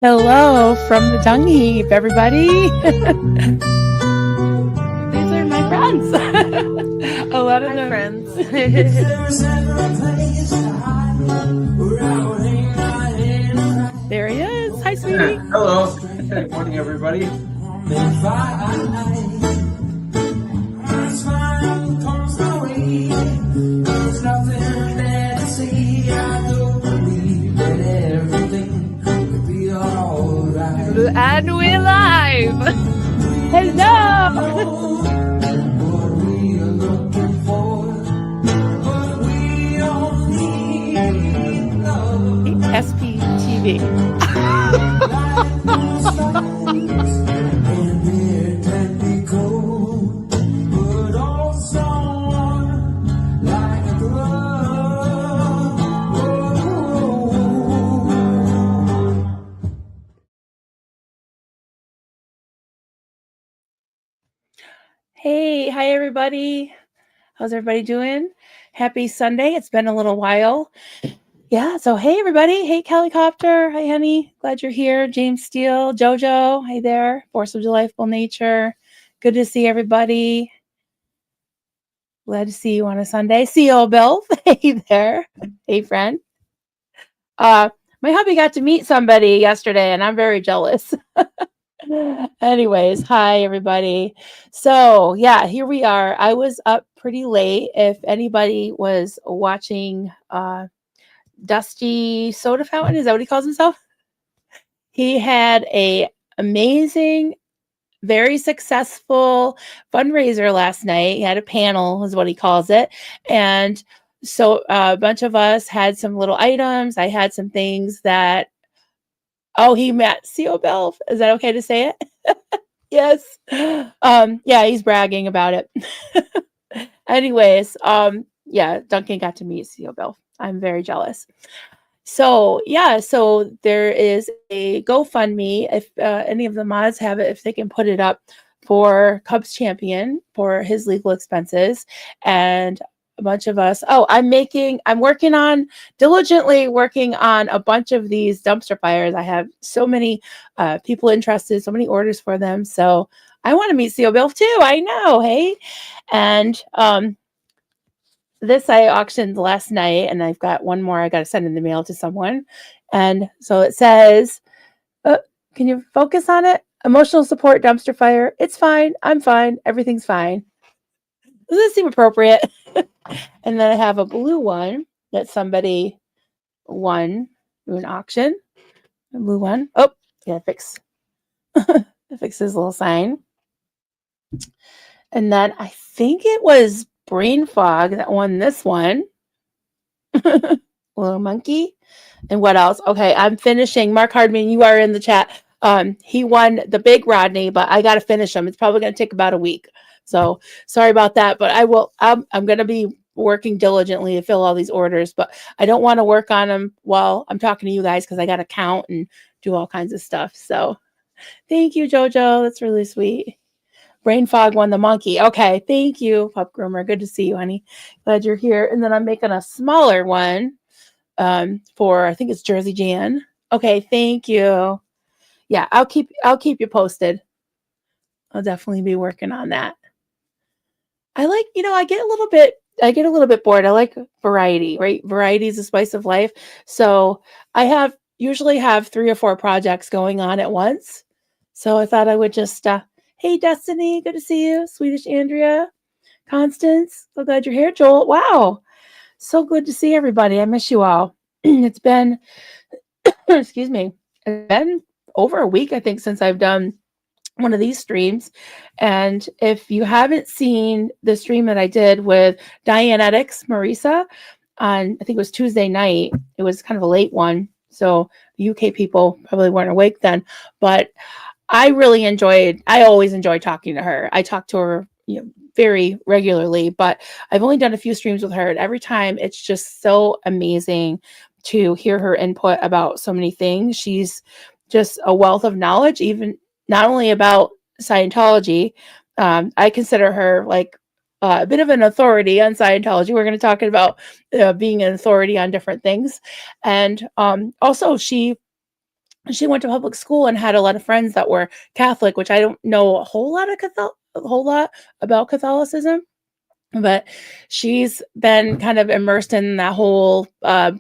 Hello from the dung heap, everybody. These are my friends. A lot of them. Friends. There he is. Hi, sweetie. Hello. Good morning, everybody. And we're live. Hello. SPTV. Hey, hi everybody. How's everybody doing? Happy Sunday. It's been a little while. Yeah, so hey everybody. Hey Kellycopter. Hi honey. Glad you're here. James Steele, Jojo. Hey there. Force of Delightful Nature. Good to see everybody. Glad to see you on a Sunday. CO Bill. Hey there. Hey friend. My hubby got to meet somebody yesterday and I'm very jealous. Anyways, hi everybody. So yeah, here we are. I was up pretty late. If anybody was watching Dusty Soda Fountain, is that what he calls himself? He had a amazing, very successful fundraiser last night. He had a panel, is what he calls it. And so a bunch of us had some little items. I had some things that, oh, he met CO Bell. Is that okay to say it? Yes. Yeah, he's bragging about it. Anyways, yeah, Duncan got to meet CO Bell. I'm very jealous. So yeah, so there is a GoFundMe. If any of the mods have it, if they can put it up for Cubs Champion for his legal expenses, and a bunch of us. Oh, I'm diligently working on a bunch of these dumpster fires. I have so many people interested, so many orders for them. So I want to meet CO Bill too. I know, hey, and this I auctioned last night, and I've got one more I got to send in the mail to someone. And so it says, can you focus on it? Emotional support dumpster fire. It's fine. I'm fine. Everything's fine. Does this seem appropriate? And then I have a blue one that somebody won through an auction. A blue one. Oh, yeah, fix his little sign. And then I think it was Brain Fog that won this one. Little monkey. And what else? Okay, I'm finishing. Mark Hardman, you are in the chat. He won the big Rodney, but I got to finish him. It's probably going to take about a week. So sorry about that, but I will. I'm going to be working diligently to fill all these orders, but I don't want to work on them while I'm talking to you guys because I got to count and do all kinds of stuff. So thank you, Jojo. That's really sweet. Brain Fog won the monkey. Okay, thank you, Pup Groomer. Good to see you, honey. Glad you're here. And then I'm making a smaller one for, I think it's Jersey Jan. Okay, thank you. Yeah, I'll keep you posted. I'll definitely be working on that. I like, I get a little bit bored. I like variety, right? Variety is the spice of life. So I usually have 3 or 4 projects going on at once. So I thought I would just, hey, Destiny, good to see you. Swedish Andrea, Constance, so glad you're here. Joel, wow, so good to see everybody. I miss you all. It's been, excuse me, it's been over a week, I think, since I've done one of these streams. And if you haven't seen the stream that I did with Dianetics Marisa on, I think it was Tuesday night, it was kind of a late one. So the UK people probably weren't awake then, but I always enjoy talking to her. I talk to her, very regularly, but I've only done a few streams with her, and every time it's just so amazing to hear her input about so many things. She's just a wealth of knowledge, even not only about Scientology. I consider her like a bit of an authority on Scientology. We're going to talk about being an authority on different things. And also she she went to public school and had a lot of friends that were Catholic, which I don't know a whole lot about Catholicism, but she's been kind of immersed in that whole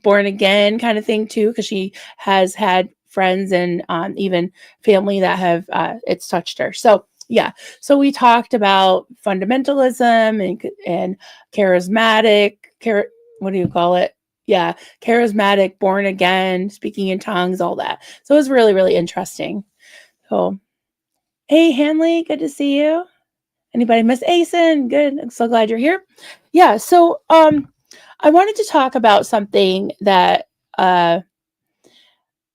born again kind of thing too, because she has had friends and even family that have it's touched her. So yeah, so we talked about fundamentalism and charismatic, what do you call it? Yeah, charismatic, born again, speaking in tongues, all that. So it was really, really interesting. So, hey, Hanley, good to see you. Anybody miss Asen? Good. I'm so glad you're here. Yeah, so I wanted to talk about something that uh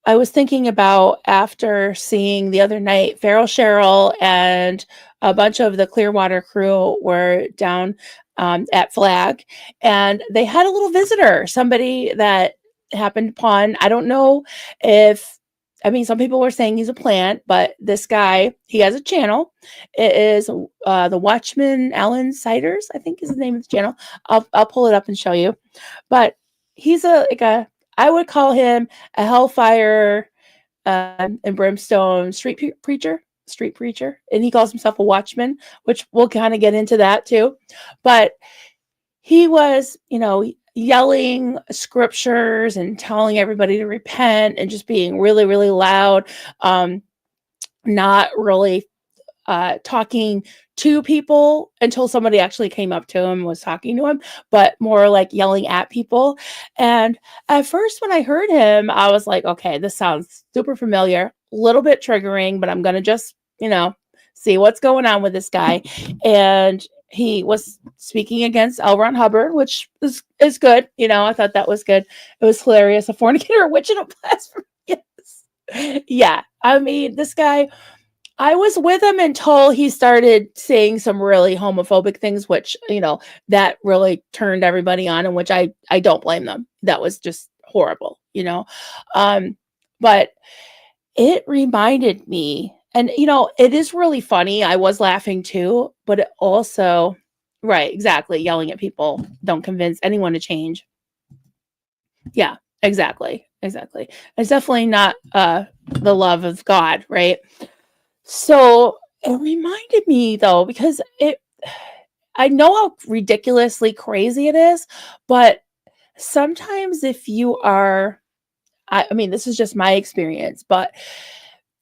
I was thinking about after seeing the other night. Farrell Cheryl and a bunch of the Clearwater crew were down at Flag, and they had a little visitor, somebody that happened upon, I don't know if, I mean, some people were saying he's a plant, but this guy, he has a channel. It is the Watchman Allen Siders, I think is the name of the channel. I'll pull it up and show you. But he's I would call him a hellfire and brimstone street preacher, and he calls himself a watchman, which we'll kind of get into that too. But he was, yelling scriptures and telling everybody to repent and just being really, really loud, not really talking to people until somebody actually came up to him and was talking to him, but more like yelling at people. And at first, when I heard him, I was like, okay, this sounds super familiar, a little bit triggering, but I'm going to just, see what's going on with this guy. And he was speaking against L. Ron Hubbard, which is good. I thought that was good. It was hilarious. A fornicator, a witch, and a blasphemy. Yes. Yeah. I mean, this guy, I was with him until he started saying some really homophobic things, which, that really turned everybody on, and which I don't blame them. That was just horrible, but it reminded me, and, it is really funny. I was laughing too, but it also, right, exactly. Yelling at people don't convince anyone to change. Yeah, exactly. Exactly. It's definitely not the love of God, right? So it reminded me though, because I know how ridiculously crazy it is, but sometimes if you are, I mean, this is just my experience, but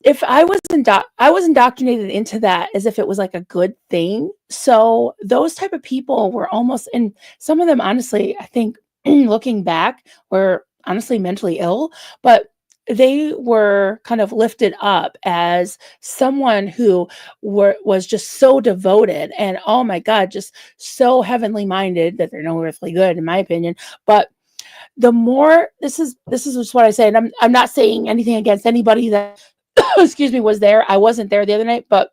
if I was indoctrinated into that as if it was like a good thing. So those type of people were almost, and some of them, honestly, I think looking back, were honestly mentally ill, but they were kind of lifted up as someone who was just so devoted and, oh my God, just so heavenly minded that they're no earthly good, in my opinion. But the more, this is just what I say, and I'm not saying anything against anybody that excuse me, was there. I wasn't there the other night, but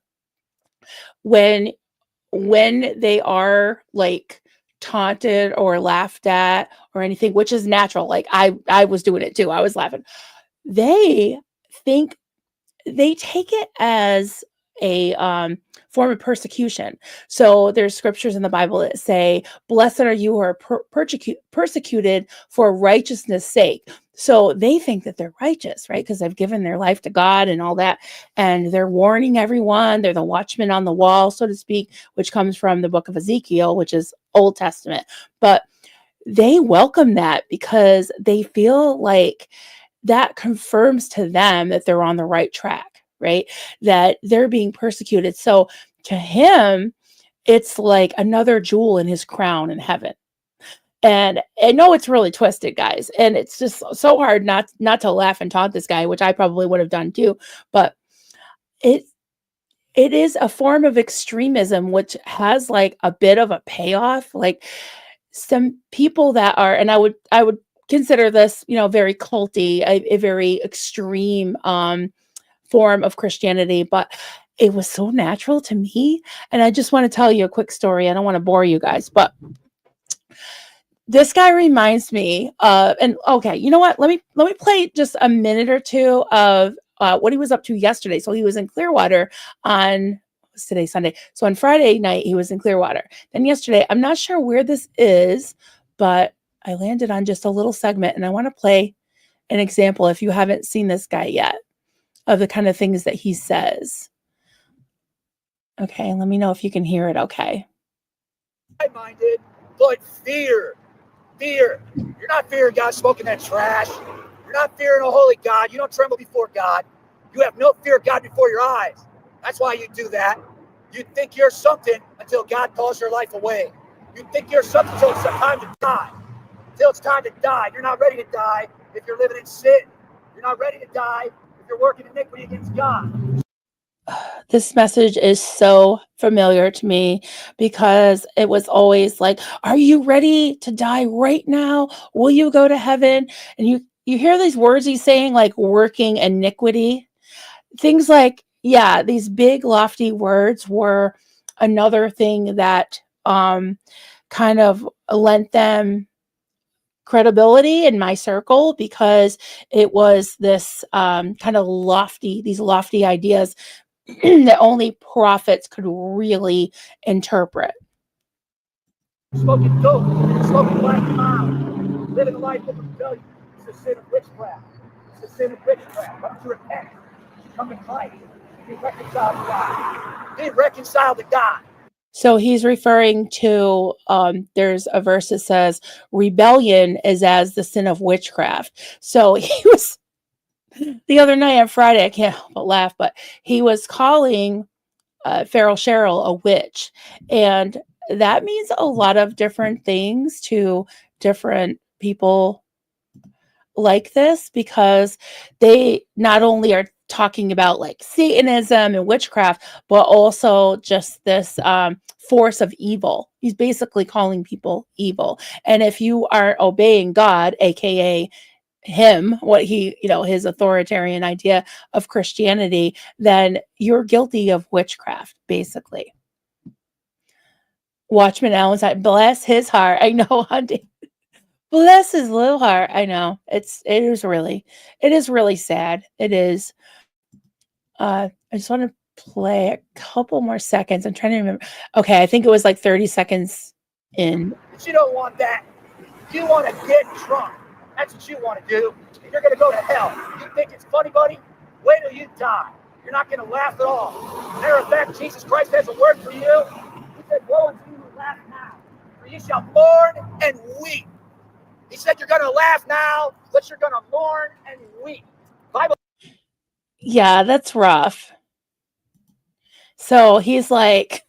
when they are like taunted or laughed at or anything, which is natural, like I was doing it too. I was laughing. They think they take it as a form of persecution. So there's scriptures in the Bible that say, "Blessed are you who are persecuted for righteousness' sake." So they think that they're righteous, right? Because they've given their life to God and all that. And they're warning everyone. They're the watchman on the wall, so to speak, which comes from the book of Ezekiel, which is Old Testament. But they welcome that because they feel like that confirms to them that they're on the right track, right? That they're being persecuted. So to him, it's like another jewel in his crown in heaven. And I know it's really twisted, guys, and it's just so hard not to laugh and taunt this guy, which I probably would have done too. But it it is a form of extremism, which has like a bit of a payoff. Like some people that are, and I would consider this, very culty, a very extreme form of Christianity, but it was so natural to me. And I just want to tell you a quick story. I don't want to bore you guys, but this guy reminds me of, and okay, you know what? Let me play just a minute or two of what he was up to yesterday. So he was in Clearwater on, what's today, Sunday. So on Friday night he was in Clearwater. Then yesterday, I'm not sure where this is, but I landed on just a little segment, and I want to play an example if you haven't seen this guy yet. of the kind of things that he says. Okay, let me know if you can hear it okay. Minded, but fear. Fear. You're not fearing God smoking that trash. You're not fearing a holy God. You don't tremble before God. You have no fear of God before your eyes. That's why you do that. You think you're something until God calls your life away. You think you're something until it's time to die. Until it's time to die. You're not ready to die if you're living in sin. You're not ready to die if you're working iniquity against God. This message is so familiar to me because it was always like, are you ready to die right now? Will you go to heaven? And you hear these words he's saying, like working iniquity. Things like, yeah, these big lofty words were another thing that kind of lent them credibility in my circle, because it was this kind of these lofty ideas that only prophets could really interpret. Smoking dope, smoking black cloud, living a life of rebellion. It's a sin of witchcraft. It's a sin of witchcraft. Come to repent. Come to Christ. Be reconciled to God. Be reconciled to God. So he's referring to, there's a verse that says, rebellion is as the sin of witchcraft. So he was, the other night on Friday, I can't help but laugh, but he was calling Feral Cheryl a witch. And that means a lot of different things to different people like this, because they not only are talking about like Satanism and witchcraft, but also just this force of evil. He's basically calling people evil. And if you are obeying God, aka him, what he, his authoritarian idea of Christianity, then you're guilty of witchcraft, basically. Watchman Allen's, bless his heart. I know, Hunting. Bless his little heart. I know. It is really sad. It is. I just want to play a couple more seconds. I'm trying to remember. Okay, I think it was like 30 seconds in. But you don't want that. You want to get drunk. That's what you want to do. And you're going to go to hell. You think it's funny, buddy? Wait till you die. You're not going to laugh at all. Matter of fact, Jesus Christ has a word for you. He said, woe unto you who laugh now, for you shall mourn and weep. He said you're going to laugh now, but you're going to mourn and weep. Bible. Yeah, that's rough. So he's like,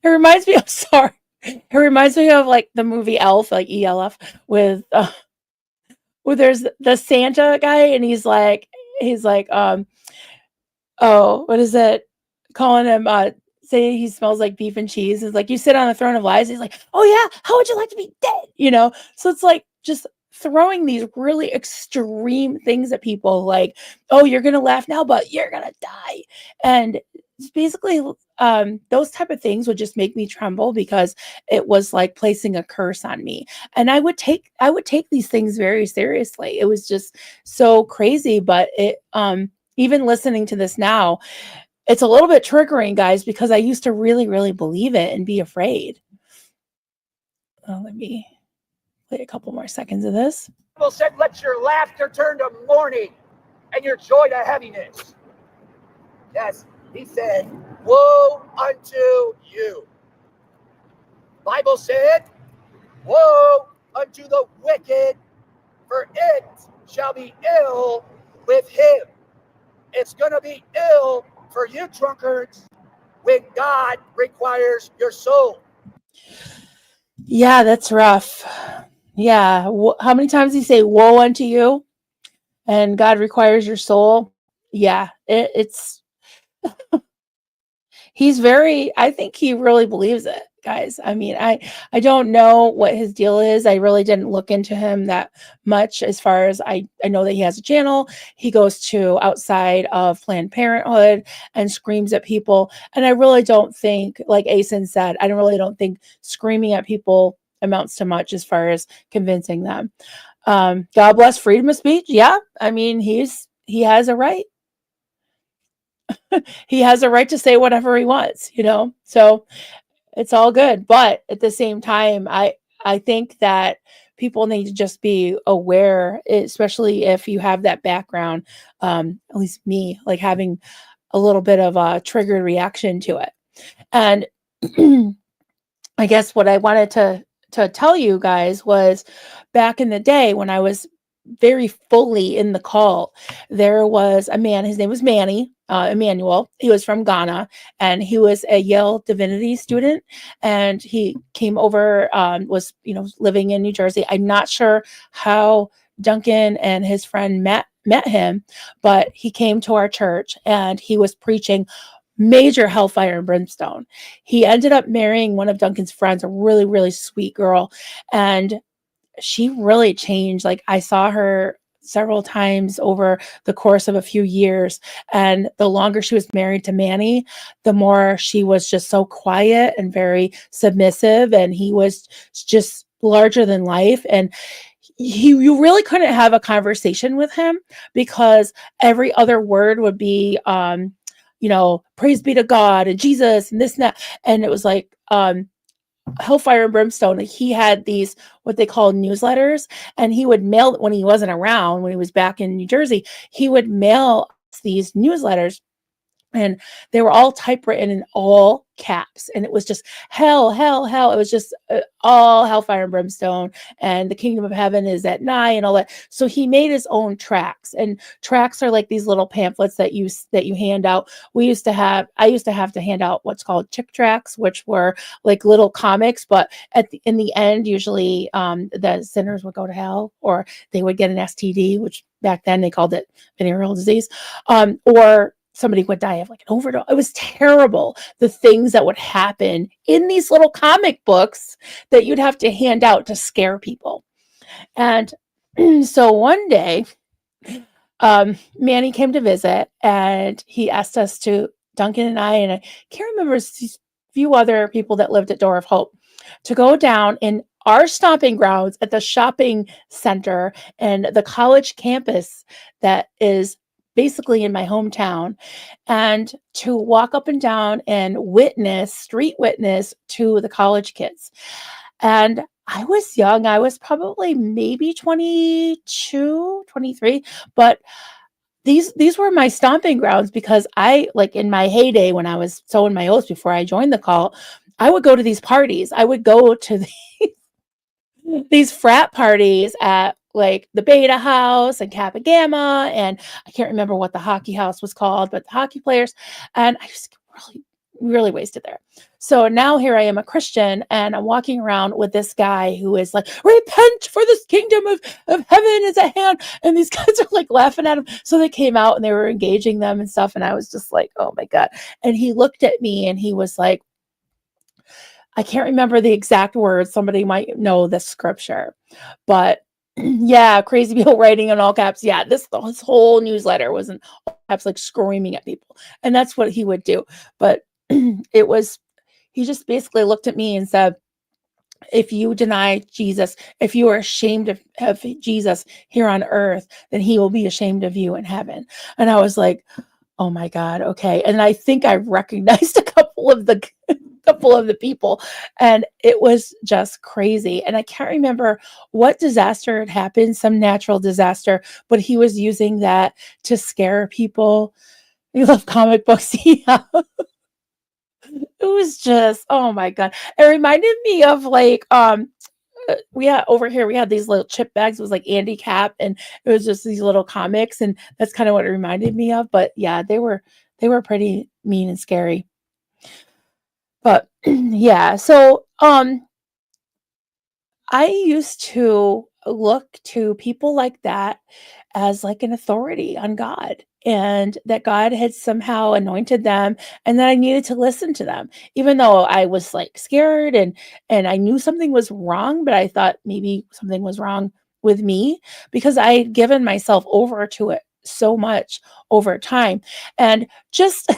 it reminds me, I'm sorry. It reminds me of like the movie Elf, like ELF, with where there's the Santa guy and he's like, oh, what is it? Calling him, say he smells like beef and cheese. It's like, you sit on the throne of lies. He's like, oh yeah, how would you like to be dead? So it's like just throwing these really extreme things at people, like, oh, you're gonna laugh now, but you're gonna die. And it's basically those type of things would just make me tremble, because it was like placing a curse on me. And I would take these things very seriously. It was just so crazy. But it even listening to this now, it's a little bit triggering, guys, because I used to really, really believe it and be afraid. Let me play a couple more seconds of this. The Bible said, let your laughter turn to mourning and your joy to heaviness. Yes, he said, woe unto you. Bible said, woe unto the wicked, for it shall be ill with him. It's going to be ill for you drunkards when God requires your soul. Yeah, that's rough. Yeah. How many times does he say, woe unto you? And God requires your soul? Yeah, it's I think he really believes it, guys. I mean, I don't know what his deal is. I really didn't look into him that much. As far as I know that he has a channel. He goes to outside of Planned Parenthood and screams at people. And I really don't think, like Asen said, I really don't think screaming at people amounts to much as far as convincing them. God bless freedom of speech. Yeah. I mean, he has a right. He has a right to say whatever he wants, so it's all good. But at the same time, I think that people need to just be aware, especially if you have that background, at least me, like having a little bit of a triggered reaction to it. And I guess what I wanted to tell you guys was, back in the day when I was very fully in the cult, there was a man, his name was Emmanuel. He was from Ghana, and he was a Yale divinity student, and he came over, was, living in New Jersey. I'm not sure how Duncan and his friend met him, but he came to our church and he was preaching major hellfire and brimstone. He ended up marrying one of Duncan's friends, a really, really sweet girl. And she really changed. Like, I saw her several times over the course of a few years. And the longer she was married to Manny, the more she was just so quiet and very submissive. And he was just larger than life. And you really couldn't have a conversation with him, because every other word would be, praise be to God and Jesus and this and that. And it was like, hellfire and brimstone. He had these, what they call newsletters, and he would mail, when he wasn't around, when he was back in New Jersey, he would mail these newsletters, and they were all typewritten in all caps, and it was just hell, hell, hell. It was just all hellfire and brimstone, and the kingdom of heaven is at nigh, and all that. So he made his own tracts, and tracts are like these little pamphlets that you hand out. I used to have to hand out what's called chick tracts, which were like little comics, but in the end, usually the sinners would go to hell, or they would get an STD, which back then they called it venereal disease, or somebody would die of like an overdose. It was terrible, the things that would happen in these little comic books that you'd have to hand out to scare people. And so one day, Manny came to visit, and he asked us to, Duncan and I can't remember, these few other people that lived at Door of Hope, to go down in our stomping grounds at the shopping center and the college campus that is basically in my hometown, and to walk up and down and street witness to the college kids. And I was young. I was probably maybe 22, 23, but these were my stomping grounds, because I, like, in my heyday, when I was so in my oats before I joined the cult, I would go to these parties. I would go to these frat parties at like the Beta House and Kappa Gamma, and I can't remember what the hockey house was called, but the hockey players, and I just really, really wasted there. So now here I am, a Christian, and I'm walking around with this guy who is like, repent, for this kingdom of heaven is at hand. And these guys are like laughing at him. So they came out and they were engaging them and stuff. And I was just like, oh my God. And he looked at me and he was like, I can't remember the exact words. Somebody might know the scripture, but yeah, crazy people writing in all caps. Yeah, this whole newsletter was in all caps, like screaming at people. And that's what he would do. But he just basically looked at me and said, if you deny Jesus, if you are ashamed of Jesus here on earth, then he will be ashamed of you in heaven. And I was like, oh my God, okay. And I think I recognized a couple of the people, and it was just crazy. And I can't remember what disaster had happened, some natural disaster, but he was using that to scare people. You love comic books. Yeah. It was just, oh my God. It reminded me of like, we had over here, we had these little chip bags. It was like Andy Cap, and it was just these little comics, and that's kind of what it reminded me of. But yeah, they were pretty mean and scary. But yeah, so I used to look to people like that as like an authority on God, and that God had somehow anointed them, and that I needed to listen to them, even though I was like scared and I knew something was wrong, but I thought maybe something was wrong with me, because I had given myself over to it so much over time. And just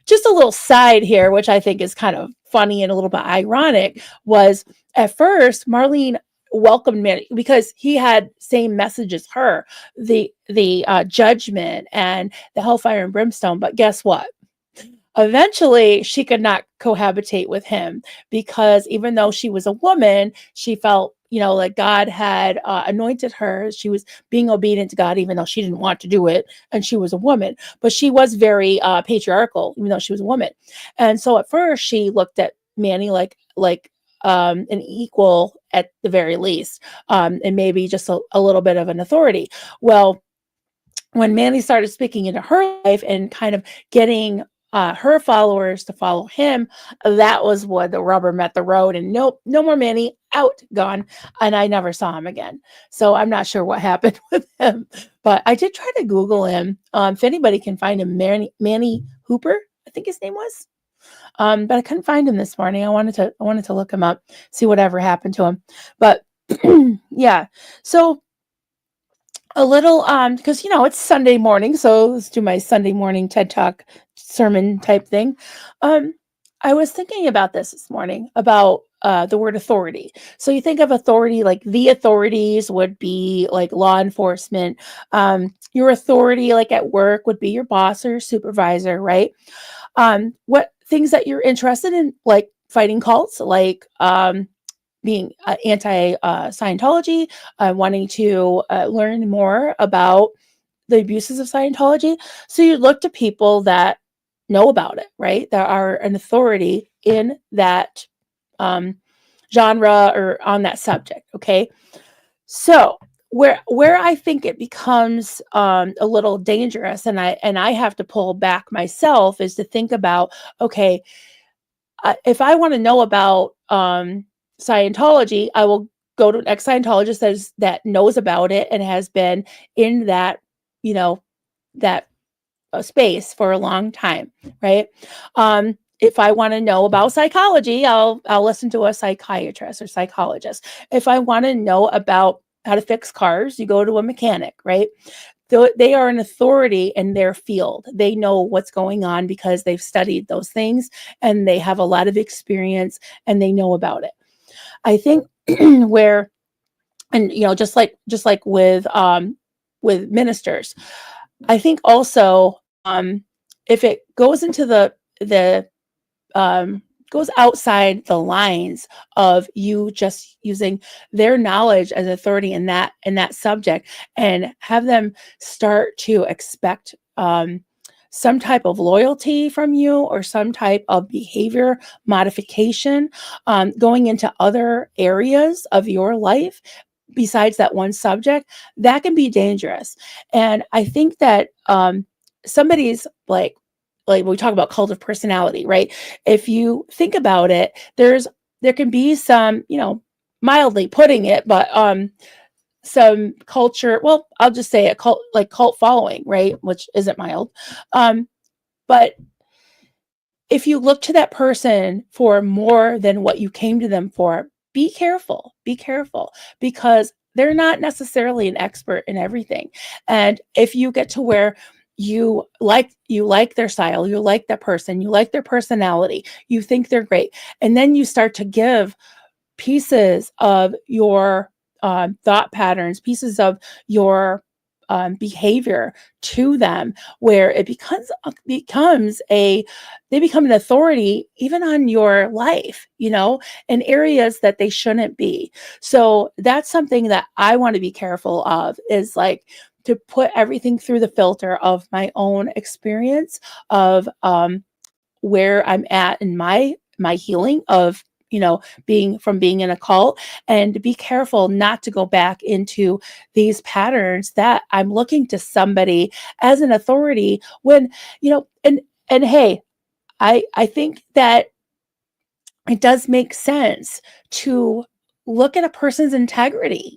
just a little side here, which I think is kind of funny and a little bit ironic, was at first Marlene welcomed me because he had same message as her, the judgment and the hellfire and brimstone. But guess what? Eventually, she could not cohabitate with him because even though she was a woman, she felt, like God had anointed her. She was being obedient to God, even though she didn't want to do it, and she was a woman. But she was very patriarchal, even though she was a woman. And so at first, she looked at Manny like an equal at the very least, and maybe just a little bit of an authority. Well, when Manny started speaking into her life and kind of getting her followers to follow him, that was when the rubber met the road. And nope, no more Manny, out, gone. And I never saw him again. So I'm not sure what happened with him. But I did try to Google him. If anybody can find him, Manny Hooper, I think his name was. But I couldn't find him this morning. I wanted to look him up, see whatever happened to him. But yeah, so a little because it's Sunday morning, so let's do my Sunday morning TED Talk sermon type thing. I was thinking about this morning about the word authority. So you think of authority, like the authorities would be like law enforcement. Your authority, like at work, would be your boss or supervisor, right? What things that you're interested in, like fighting cults, like being anti Scientology, wanting to learn more about the abuses of Scientology. So you look to people that know about it, right? That are an authority in that genre or on that subject. Okay. So where I think it becomes a little dangerous, and I have to pull back myself, is to think about, okay, if I want to know about Scientology, I will go to an ex-Scientologist that knows about it and has been in that, that space for a long time, right? If I want to know about psychology, I'll listen to a psychiatrist or psychologist. If I want to know about how to fix cars, you go to a mechanic, right? They are an authority in their field. They know what's going on because they've studied those things and they have a lot of experience and they know about it. I think where, and just like with ministers, I think also if it goes into the goes outside the lines of you just using their knowledge as authority in that subject, and have them start to expect some type of loyalty from you or some type of behavior modification going into other areas of your life besides that one subject, that can be dangerous. And I think that somebody's like we talk about cult of personality, right? If you think about it, there can be some, mildly putting it, but some culture, well, I'll just say a cult following, right? Which isn't mild. But if you look to that person for more than what you came to them for, be careful, because they're not necessarily an expert in everything. And if you get to where you like their style, you like that person, you like their personality, you think they're great, and then you start to give pieces of your thought patterns, pieces of your behavior to them, where it they become an authority even on your life, in areas that they shouldn't be. So that's something that I want to be careful of, is like to put everything through the filter of my own experience of where I'm at in my healing of being in a cult, and to be careful not to go back into these patterns that I'm looking to somebody as an authority when and hey, I think that it does make sense to look at a person's integrity,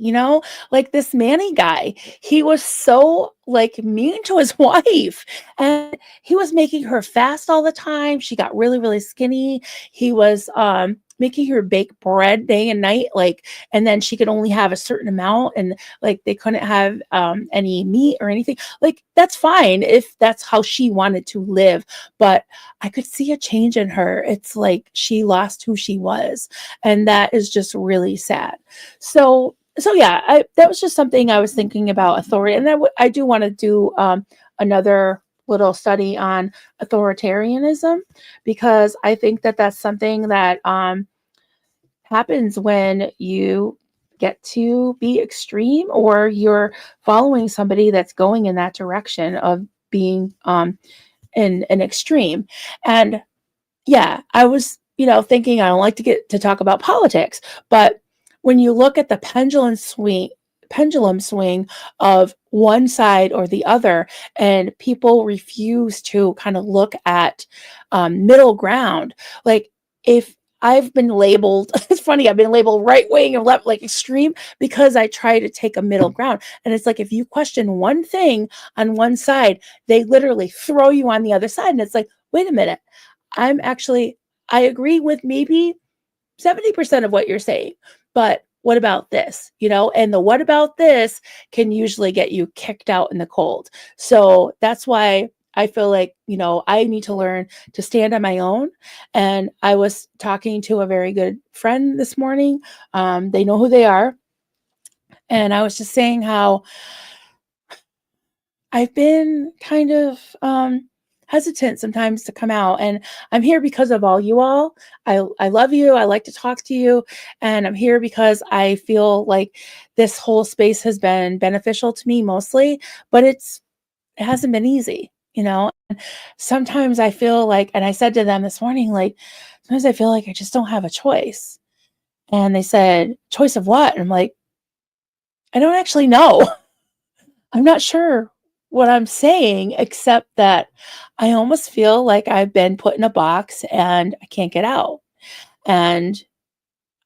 like this Manny guy. He was so like mean to his wife, and he was making her fast all the time. She got really, really skinny. He was making her bake bread day and night, like, and then she could only have a certain amount, and like they couldn't have any meat or anything. Like, that's fine if that's how she wanted to live, but I could see a change in her. It's like she lost who she was, and that is just really sad. So yeah, that was just something I was thinking about authority, and I do want to do another little study on authoritarianism, because I think that that's something that happens when you get to be extreme, or you're following somebody that's going in that direction of being in an extreme. And yeah, I was, thinking I don't like to get to talk about politics, but when you look at the pendulum swing of one side or the other, and people refuse to kind of look at middle ground. Like, if I've been labeled, it's funny, I've been labeled right wing and left, like extreme, because I try to take a middle ground. And it's like, if you question one thing on one side, they literally throw you on the other side. And it's like, wait a minute, I agree with maybe 70% of what you're saying, but what about this? And the what about this can usually get you kicked out in the cold. So that's why I feel like, I need to learn to stand on my own. And I was talking to a very good friend this morning. They know who they are. And I was just saying how I've been kind of hesitant sometimes to come out, and I'm here because of all you all. I love you. I like to talk to you, and I'm here because I feel like this whole space has been beneficial to me mostly, but it hasn't been easy. Sometimes I feel like, and I said to them this morning, like, sometimes I feel like I just don't have a choice. And they said, choice of what? And I'm like, I don't actually know. I'm not sure what I'm saying, except that I almost feel like I've been put in a box and I can't get out. And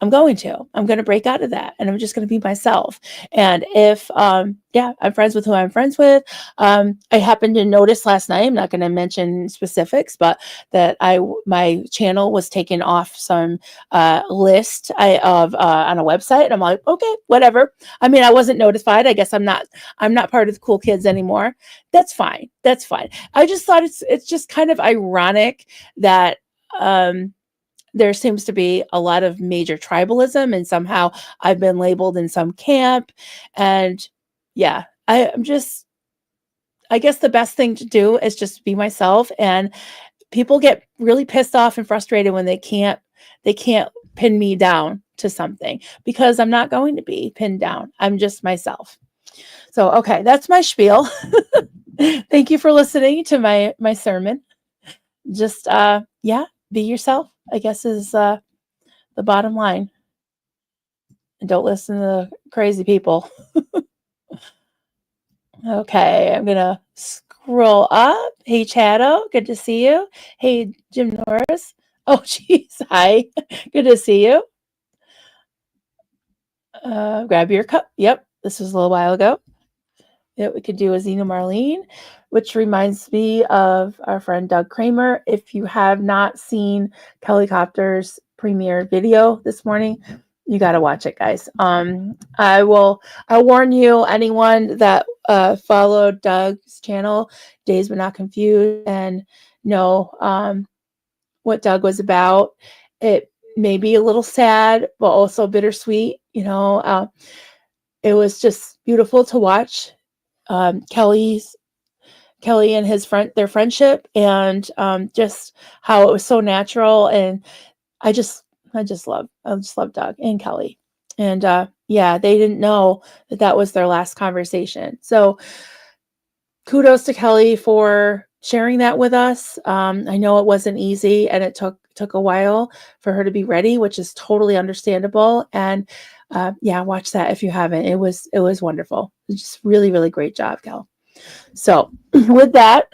I'm going to break out of that, and I'm just going to be myself. And if, I'm friends with who I'm friends with. I happened to notice last night, I'm not going to mention specifics, but that my channel was taken off some list of on a website. And I'm like, okay, whatever. I mean, I wasn't notified. I guess I'm not part of the cool kids anymore. That's fine. I just thought it's just kind of ironic that, there seems to be a lot of major tribalism, and somehow I've been labeled in some camp. And yeah, I guess the best thing to do is just be myself. And people get really pissed off and frustrated when they can't pin me down to something, because I'm not going to be pinned down. I'm just myself. So, okay, that's my spiel. Thank you for listening to my sermon. Just be yourself, I guess, is the bottom line. And don't listen to crazy people. Okay, I'm gonna scroll up. Hey, Chado, good to see you. Hey, Jim Norris. Oh, geez, hi. Good to see you. Grab your cup. Yep, this was a little while ago. That we could do a Zena Marlene, which reminds me of our friend Doug Kramer. If you have not seen Kelly Copter's premiere video this morning, you got to watch it, guys. I'll warn you, anyone that followed Doug's channel, Days But Not Confused, and know what Doug was about. It may be a little sad, but also bittersweet. It was just beautiful to watch Kelly and their friendship, and just how it was so natural. And I just love Doug and Kelly. And they didn't know that was their last conversation. So kudos to Kelly for sharing that with us. I know it wasn't easy, and it took a while for her to be ready, which is totally understandable. And watch that if you haven't. It was wonderful. Just really, really great job, Kel. So with that,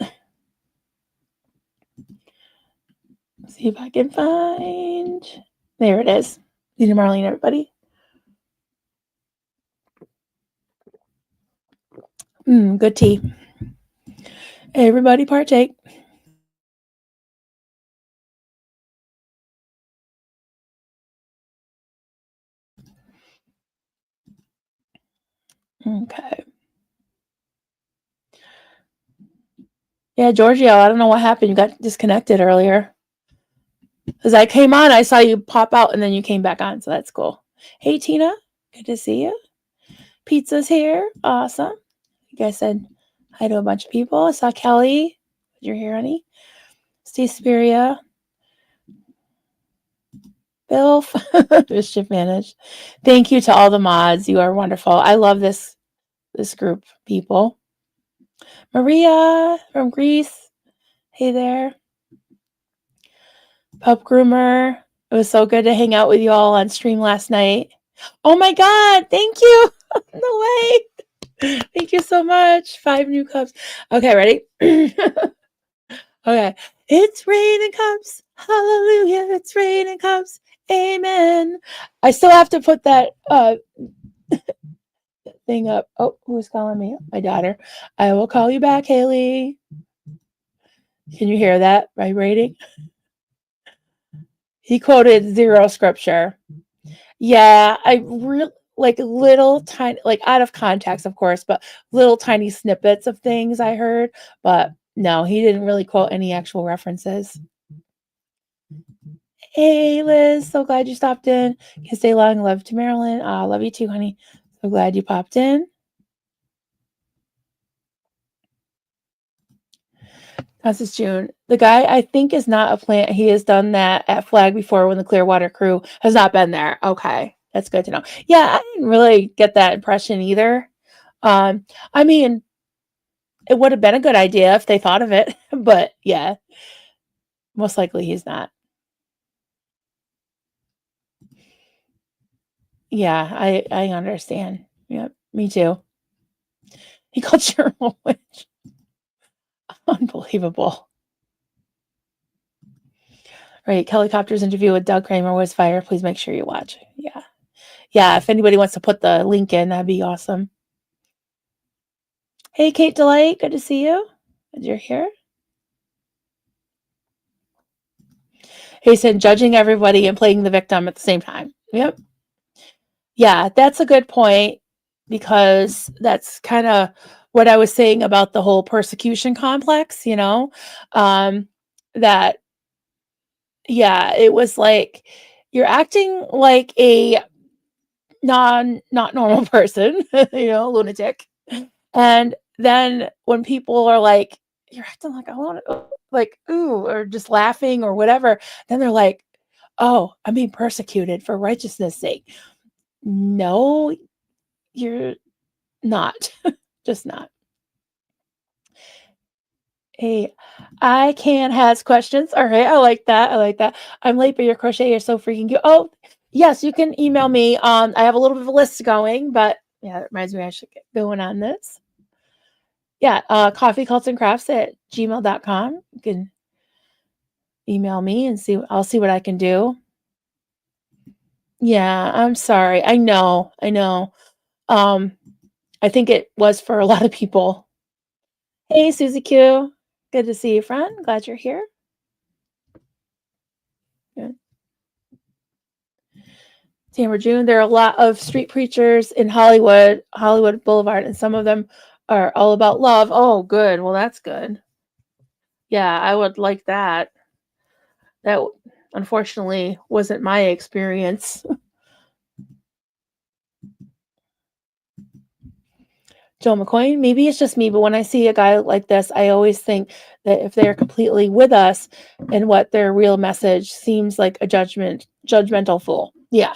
see if I can find, there it is. Zena Marlene, everybody. Good tea. Everybody partake. Okay. Yeah, Giorgio, I don't know what happened. You got disconnected earlier. As I came on, I saw you pop out, and then you came back on, so that's cool. Hey, Tina, good to see you. Pizza's here. Awesome. You guys said hi to a bunch of people. I saw Kelly. You're here, honey. Stay Spiria. Bill, Mischief Managed. Thank you to all the mods. You are wonderful. I love this group, people. Maria from Greece. Hey there. Pup Groomer. It was so good to hang out with you all on stream last night. Oh my God. Thank you. No way. Thank you so much. 5 new cups. Okay, ready? Okay. It's raining cups. Hallelujah. It's raining cups. Amen. I still have to put that thing up. Oh, who's calling me? My daughter. I will call you back, Haley. Can you hear that vibrating? He quoted 0 scripture. Yeah, I really like little tiny, like out of context, of course, but little tiny snippets of things I heard. But no, he didn't really quote any actual references. Hey, Liz, so glad you stopped in. Can stay long. Love to Marilyn. Love you too, honey. So glad you popped in. This is June. The guy I think is not a plant. He has done that at Flag before when the Clearwater crew has not been there. Okay, that's good to know. Yeah, I didn't really get that impression either. I mean, it would have been a good idea if they thought of it, but yeah, most likely he's not. Yeah, I understand. Yep, me too. He called Cheryl a witch. Unbelievable. Right, Helicopter's interview with Doug Kramer was fire. Please make sure you watch. Yeah. Yeah, if anybody wants to put the link in, that'd be awesome. Hey, Kate Delight, good to see you. Glad you're here. He said judging everybody and playing the victim at the same time. Yep. Yeah, that's a good point because that's kind of what I was saying about the whole persecution complex, that, yeah, it was like you're acting like a not normal person, lunatic. And then when people are like, you're acting like I want to, like, ooh, or just laughing or whatever, then they're like, oh, I'm being persecuted for righteousness' sake. No, you're not. Just not. Hey, I can has questions. All right, I like that. I'm late, but your crochet is so freaking cute. Oh, yes, you can email me. I have a little bit of a list going, but yeah, it reminds me I should get going on this. Yeah, coffeecultsandcrafts@gmail.com. You can email me and I'll see what I can do. Yeah, I'm sorry. I know. I think it was for a lot of people. Hey, Susie Q. Good to see you, friend. Glad you're here. Good. Tamara June, there are a lot of street preachers in Hollywood Boulevard, and some of them are all about love. Oh, good. Well, that's good. Yeah, I would like that. That unfortunately wasn't my experience. Joe McCoy, maybe it's just me, but when I see a guy like this, I always think that if they're completely with us and what their real message seems like a judgmental fool. Yeah.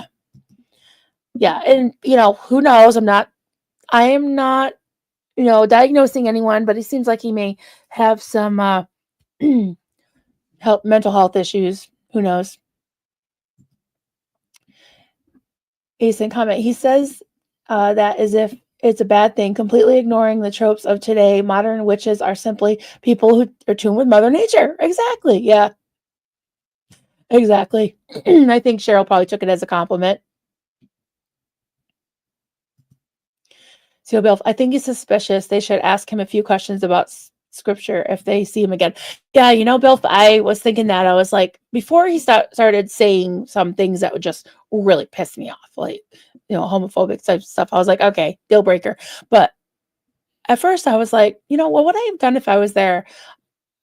Yeah. And, who knows? I am not, diagnosing anyone, but it seems like he may have some mental health issues. Who knows? Ace in comment. He says that as if it's a bad thing, completely ignoring the tropes of today. Modern witches are simply people who are tuned with Mother Nature. Exactly. Yeah. Exactly. I think Cheryl probably took it as a compliment. So, Bill, I think he's suspicious. They should ask him a few questions about scripture if they see him again. Yeah, Bill, I was thinking that. I was like, before he started saying some things that would just really piss me off, like, homophobic type stuff, I was like, okay, deal breaker. But at first I was like, what would I have done if I was there?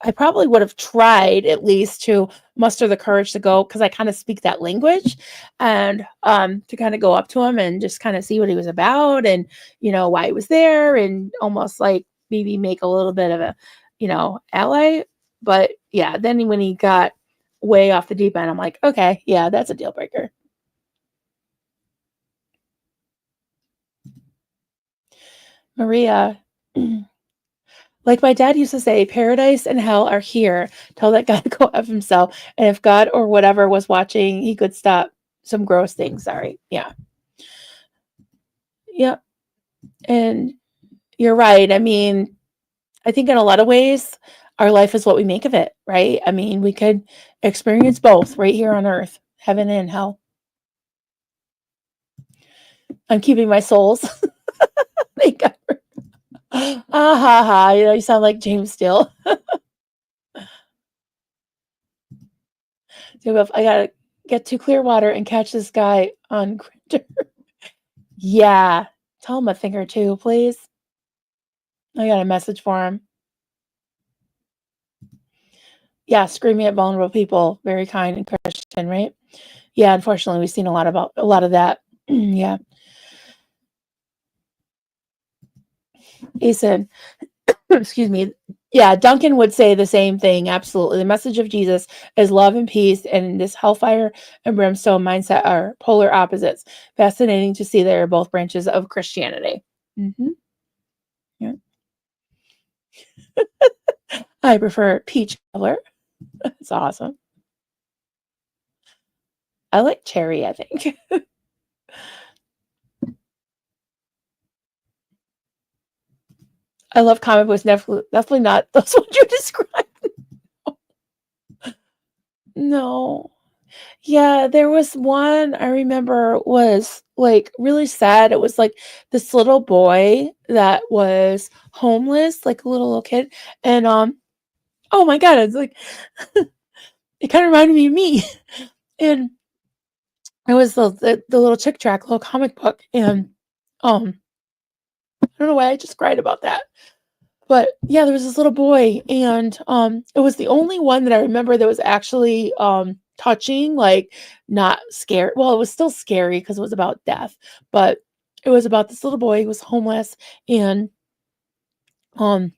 I probably would have tried at least to muster the courage to go, because I kind of speak that language, and to kind of go up to him and just kind of see what he was about, and why he was there, and almost like maybe make a little bit of a ally But yeah, then when he got way off the deep end, I'm like, okay, yeah, that's a deal breaker. Maria, like my dad used to say, paradise and hell are here. Tell that guy to go F himself. And if God or whatever was watching, he could stop some gross things. Sorry. Yeah. Yep. And you're right. I mean, I think in a lot of ways, our life is what we make of it, right? I mean, we could experience both right here on earth, heaven and hell. I'm keeping my souls. Thank God. Ah ha ha. You know, you sound like James Steele. I gotta get to Clearwater and catch this guy on Grindr. Yeah. Tell him a thing or two, please. I got a message for him. Yeah, screaming at vulnerable people, very kind and Christian, right? Yeah, unfortunately, we've seen a lot of that. Yeah. He said, excuse me. Yeah, Duncan would say the same thing. Absolutely. The message of Jesus is love and peace, and this hellfire and brimstone mindset are polar opposites. Fascinating to see they are both branches of Christianity. Mm-hmm. Yeah. I prefer peach color. It's awesome. I like cherry, I think. I love comic books. Definitely not those ones you described. No. Yeah, there was one I remember was like really sad. It was like this little boy that was homeless, like a little kid. And oh my god, it's like it kind of reminded me of me. And it was the little Chick Track, little comic book. And I don't know why I just cried about that. But yeah, there was this little boy, and it was the only one that I remember that was actually touching, like not scary. Well, it was still scary because it was about death, but it was about this little boy who was homeless, and um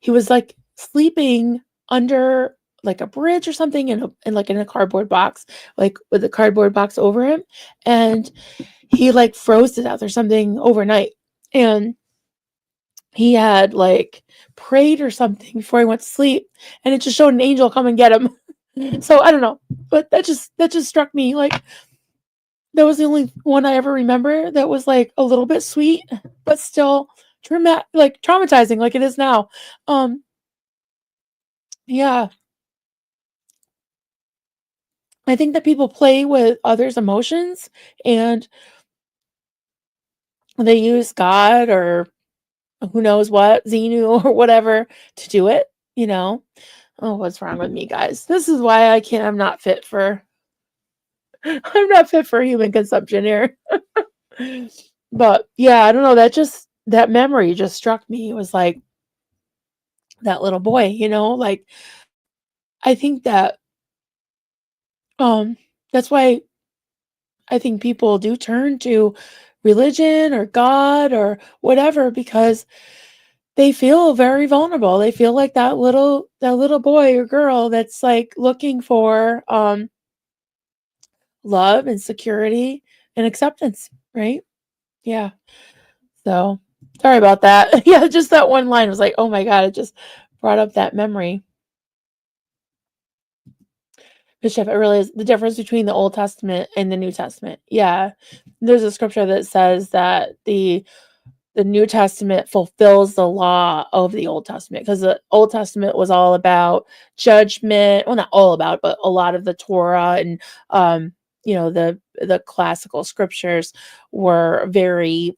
he was like sleeping under like a bridge or something in a cardboard box, like with a cardboard box over him, and he like froze to death or something overnight. And he had like prayed or something before he went to sleep, and it just showed an angel come and get him. So I don't know, but that just struck me. Like that was the only one I ever remember that was like a little bit sweet, but still traumatizing, like it is now. Yeah, I think that people play with others' emotions, and they use God or who knows what, Xenu or whatever to do it. You know. Oh, what's wrong with me, guys? This is why I'm not fit for human consumption here. But yeah, I don't know, that memory just struck me. It was like that little boy, like I think that that's why I think people do turn to religion or God or whatever, because they feel very vulnerable. They feel like that little boy or girl that's like looking for love and security and acceptance, right? Yeah. So sorry about that. Yeah, just that one line was like, oh my God, it just brought up that memory. Bishop, it really is the difference between the Old Testament and the New Testament. Yeah. There's a scripture that says that the New Testament fulfills the law of the Old Testament, because the Old Testament was all about judgment. Well, not all about, but a lot of the Torah and the classical scriptures were very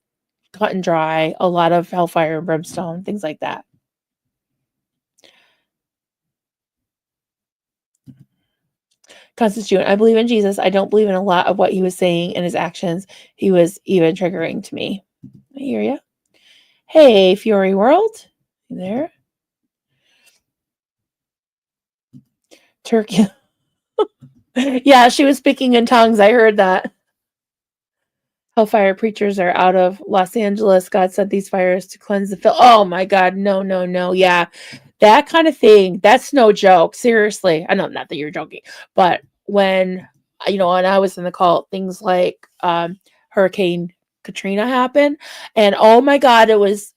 cut and dry, a lot of hellfire and brimstone, things like that. Constitute, I believe in Jesus. I don't believe in a lot of what he was saying and his actions. He was even triggering to me. I hear you. Hey, Fury World. You there? Turkey. Yeah, she was speaking in tongues. I heard that. Hellfire preachers are out of Los Angeles. God sent these fires to cleanse the field. Oh my God. No, no, no. Yeah. that kind of thing, that's no joke. Seriously. I know, not that you're joking, but when, when I was in the cult, things like Hurricane Katrina happened, and oh my God, it was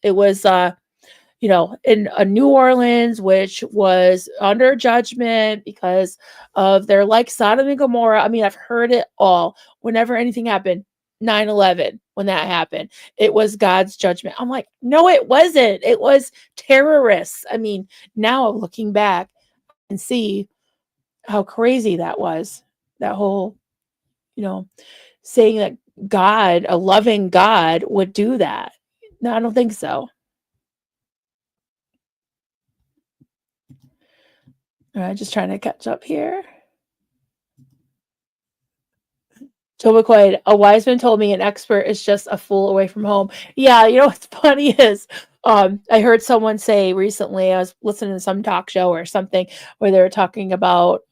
in New Orleans, which was under judgment because of their like Sodom and Gomorrah. I mean, I've heard it all. Whenever anything happened, 9/11, when that happened, it was God's judgment. I'm like, no, it wasn't. It was terrorists. I mean, now looking back and see how crazy that was. That whole, saying that God, a loving God, would do that. No, I don't think so. All right, just trying to catch up here. Joe McQuaid, a wise man told me an expert is just a fool away from home. Yeah, what's funny is I heard someone say recently, I was listening to some talk show or something where they were talking about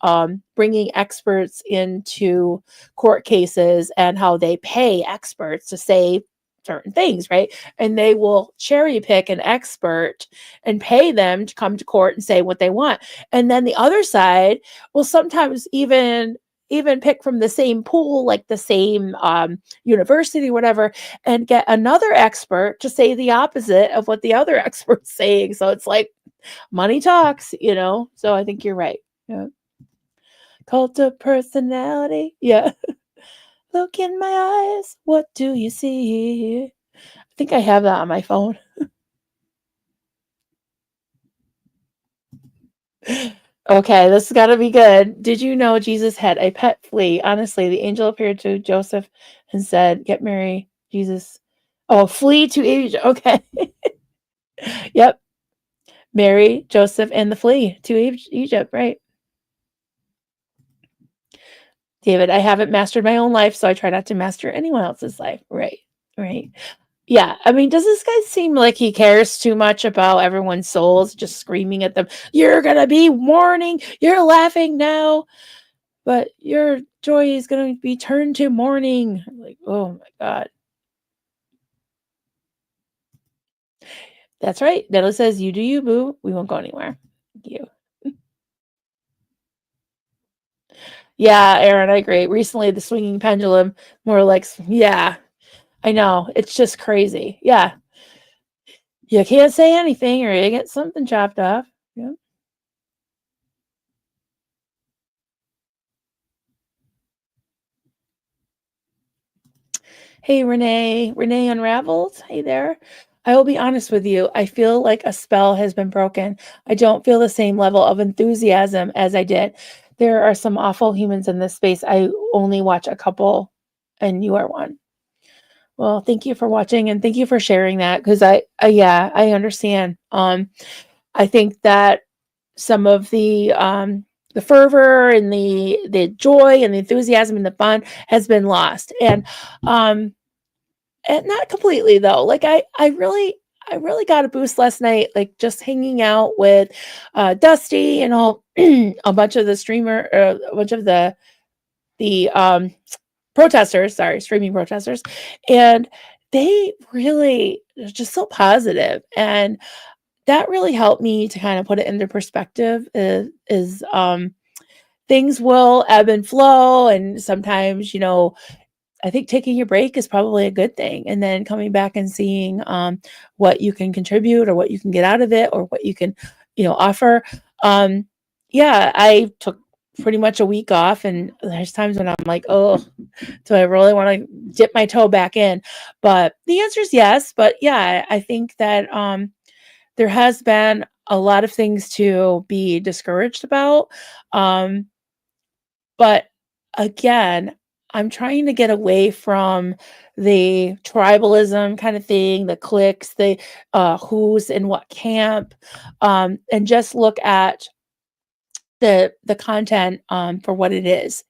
bringing experts into court cases and how they pay experts to say certain things, right? And they will cherry pick an expert and pay them to come to court and say what they want. And then the other side will sometimes even pick from the same pool, like the same university, whatever, and get another expert to say the opposite of what the other expert's saying. So it's like money talks, So I think you're right. Yeah. Cult of personality. Yeah. Look in my eyes. What do you see? I think I have that on my phone. Okay, this has got to be good. Did you know Jesus had a pet flea? Honestly, the angel appeared to Joseph and said, "Get Mary, Jesus." Oh, flee to Egypt. Okay. Yep. Mary, Joseph, and the flea to Egypt, right? David, I haven't mastered my own life, so I try not to master anyone else's life. Right. Right. Yeah. I mean, does this guy seem like he cares too much about everyone's souls, just screaming at them, "You're going to be mourning. You're laughing now, but your joy is going to be turned to mourning." I'm like, oh my God. That's right. Nella says, "You do you, boo. We won't go anywhere." Thank you. Yeah, Aaron, I agree. Recently, the swinging pendulum, more like, yeah, I know. It's just crazy. Yeah. You can't say anything or you get something chopped off. Yeah. Hey, Renee. Renee Unraveled. Hey there. I will be honest with you. I feel like a spell has been broken. I don't feel the same level of enthusiasm as I did. There are some awful humans in this space. I only watch a couple, and you are one. Well, thank you for watching and thank you for sharing that, because yeah, I understand. I think that some of the fervor and the joy and the enthusiasm and the fun has been lost, and not completely though. Like I really got a boost last night, like just hanging out with Dusty and all a bunch of the protesters, sorry, streaming protesters, and they really are just so positive, and that really helped me to kind of put it into perspective. Is things will ebb and flow, and sometimes I think taking a break is probably a good thing, and then coming back and seeing what you can contribute or what you can get out of it or what you can offer. Yeah, I took pretty much a week off, and there's times when I'm like, oh, do I really want to dip my toe back in? But the answer is yes. But yeah, I think that there has been a lot of things to be discouraged about. But again, I'm trying to get away from the tribalism kind of thing, the cliques, the who's in what camp, and just look at the content for what it is.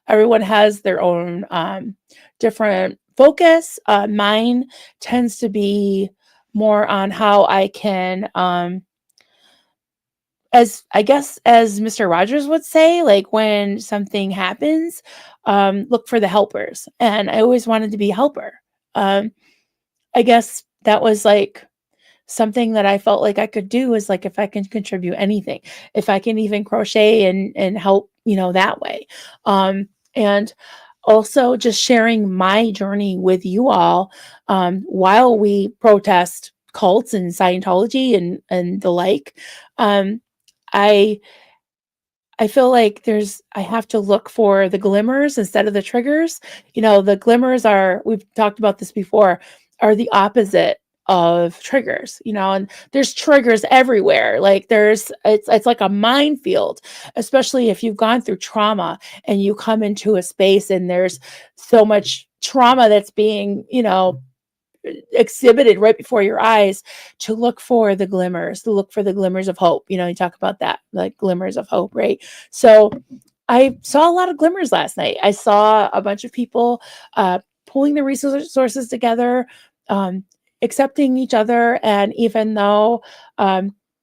Everyone has their own different focus. Mine tends to be more on how I can as I guess as Mr. Rogers would say, like when something happens, look for the helpers. And I always wanted to be a helper. I guess that was like something that I felt like I could do is like, if I can contribute anything, if I can even crochet and help, that way. And also just sharing my journey with you all, while we protest cults and Scientology and the like. Um, I I feel like I have to look for the glimmers instead of the triggers. The glimmers we've talked about this before, are the opposite of triggers, and there's triggers everywhere. Like it's like a minefield, especially if you've gone through trauma and you come into a space and there's so much trauma that's being, exhibited right before your eyes, to look for the glimmers, to look for the glimmers of hope. You talk about that, like glimmers of hope, right? So I saw a lot of glimmers last night. I saw a bunch of people pulling the resources together, accepting each other. And even though,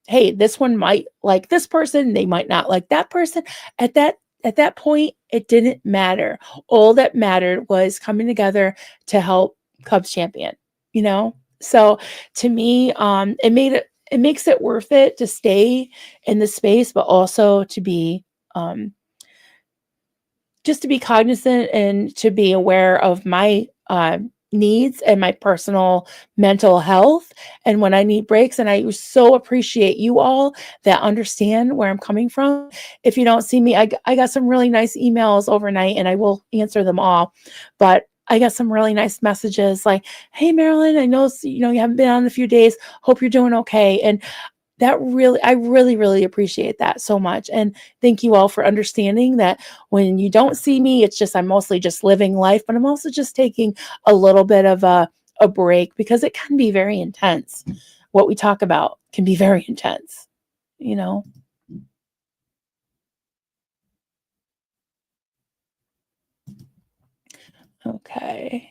hey, this one might like this person, they might not like that person, at that point, it didn't matter. All that mattered was coming together to help Cubs champion, So to me, it makes it worth it to stay in the space, but also to be, just to be cognizant and to be aware of my needs and my personal mental health, and when I need breaks. And I so appreciate you all that understand where I'm coming from. If you don't see me, I got some really nice emails overnight, and I will answer them all. But I got some really nice messages like, "Hey, Marilyn, I know you haven't been on in a few days. Hope you're doing okay." And I really, really appreciate that so much. And thank you all for understanding that when you don't see me, it's just, I'm mostly just living life, but I'm also just taking a little bit of a break, because it can be very intense. What we talk about can be very intense, you know? Okay.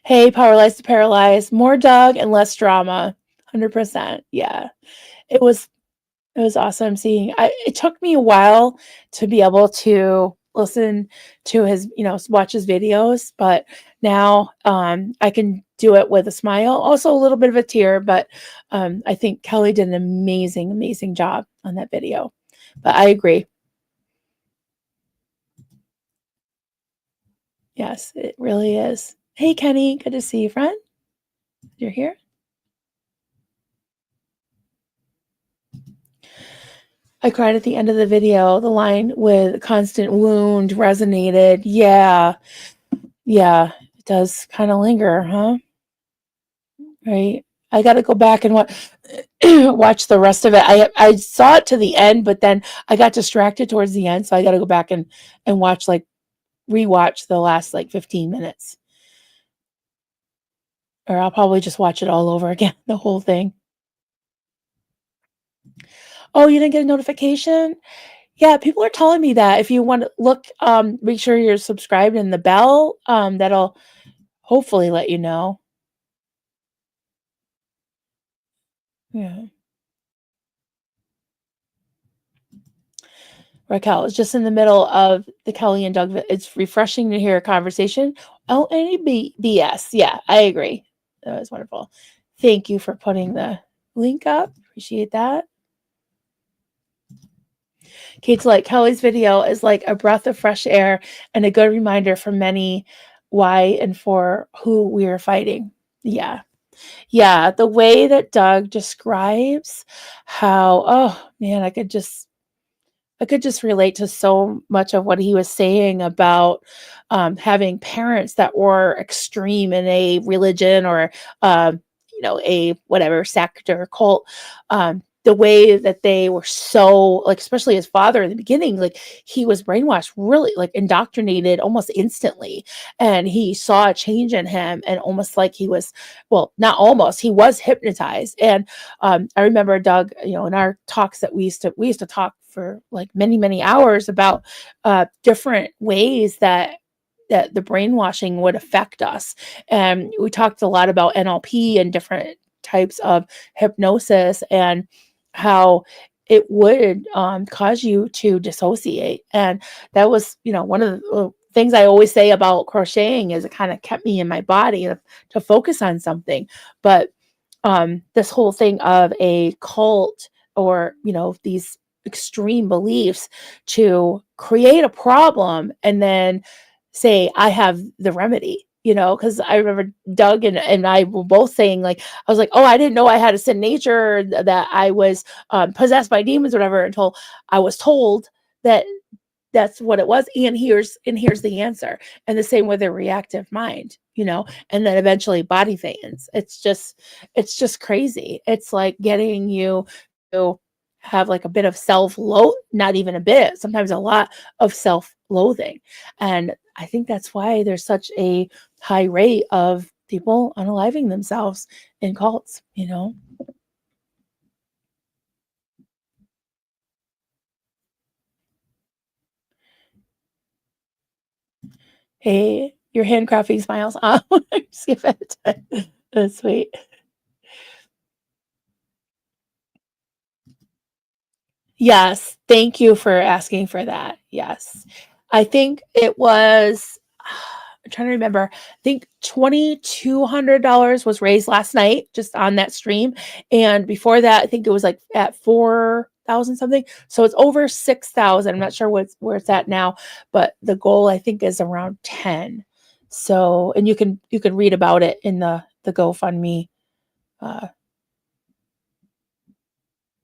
Hey, Powerless to Paralyze, more Doug and less drama. 100%. Yeah. It was It was awesome seeing. It took me a while to be able to listen to his, watch his videos, but now I can do it with a smile, also a little bit of a tear, but I think Kelly did an amazing, amazing job on that video. But I agree. Yes, it really is. Hey, Kenny, good to see you, friend. You're here. I cried at the end of the video. The line with constant wound resonated. Yeah. Yeah. It does kind of linger, huh? Right. I got to go back and watch the rest of it. I saw it to the end, but then I got distracted towards the end. So I got to go back and watch, like, rewatch the last like 15 minutes. Or I'll probably just watch it all over again, the whole thing. Oh, you didn't get a notification? Yeah, people are telling me that if you want to look, make sure you're subscribed, and the bell, that'll hopefully let you know. Yeah. Raquel is just in the middle of the Kelly and Doug. It's refreshing to hear a conversation. Oh, any BS. Yeah, I agree. That was wonderful. Thank you for putting the link up. Appreciate that. Kate's like, Kelly's video is like a breath of fresh air and a good reminder for many why and for who we are fighting. Yeah. Yeah. The way that Doug describes how, oh man, I could just relate to so much of what he was saying about having parents that were extreme in a religion or, a whatever sect or cult. The way that they were so, like, especially his father in the beginning, like, he was brainwashed, really, like, indoctrinated almost instantly. And he saw a change in him, and almost like he was, well, not almost, he was hypnotized. And I remember Doug, in our talks that we used to talk for like many, many hours about different ways that the brainwashing would affect us. And we talked a lot about NLP and different types of hypnosis, and how it would cause you to dissociate. And that was, one of the things I always say about crocheting is it kind of kept me in my body to focus on something. But this whole thing of a cult or, these extreme beliefs to create a problem and then say, I have the remedy, because I remember Doug and I were both saying, like, I was like, oh, I didn't know I had a sin nature, that I was possessed by demons or whatever, until I was told that that's what it was. And here's the answer. And the same with their reactive mind, and then eventually body fans. It's just crazy. It's like getting you to have like a bit of self-loath, not even a bit, sometimes a lot of self-loathing. And I think that's why there's such a high rate of people unaliving themselves in cults. Hey, your handcrafting smiles. Oh, skip it. That's sweet. Yes, thank you for asking for that. Yes. I think it was, I'm trying to remember. I think $2,200 was raised last night just on that stream. And before that, I think it was like at 4,000 something. So it's over 6,000. I'm not sure where it's at now, but the goal I think is around 10. So, and you can read about it in the GoFundMe. Yeah,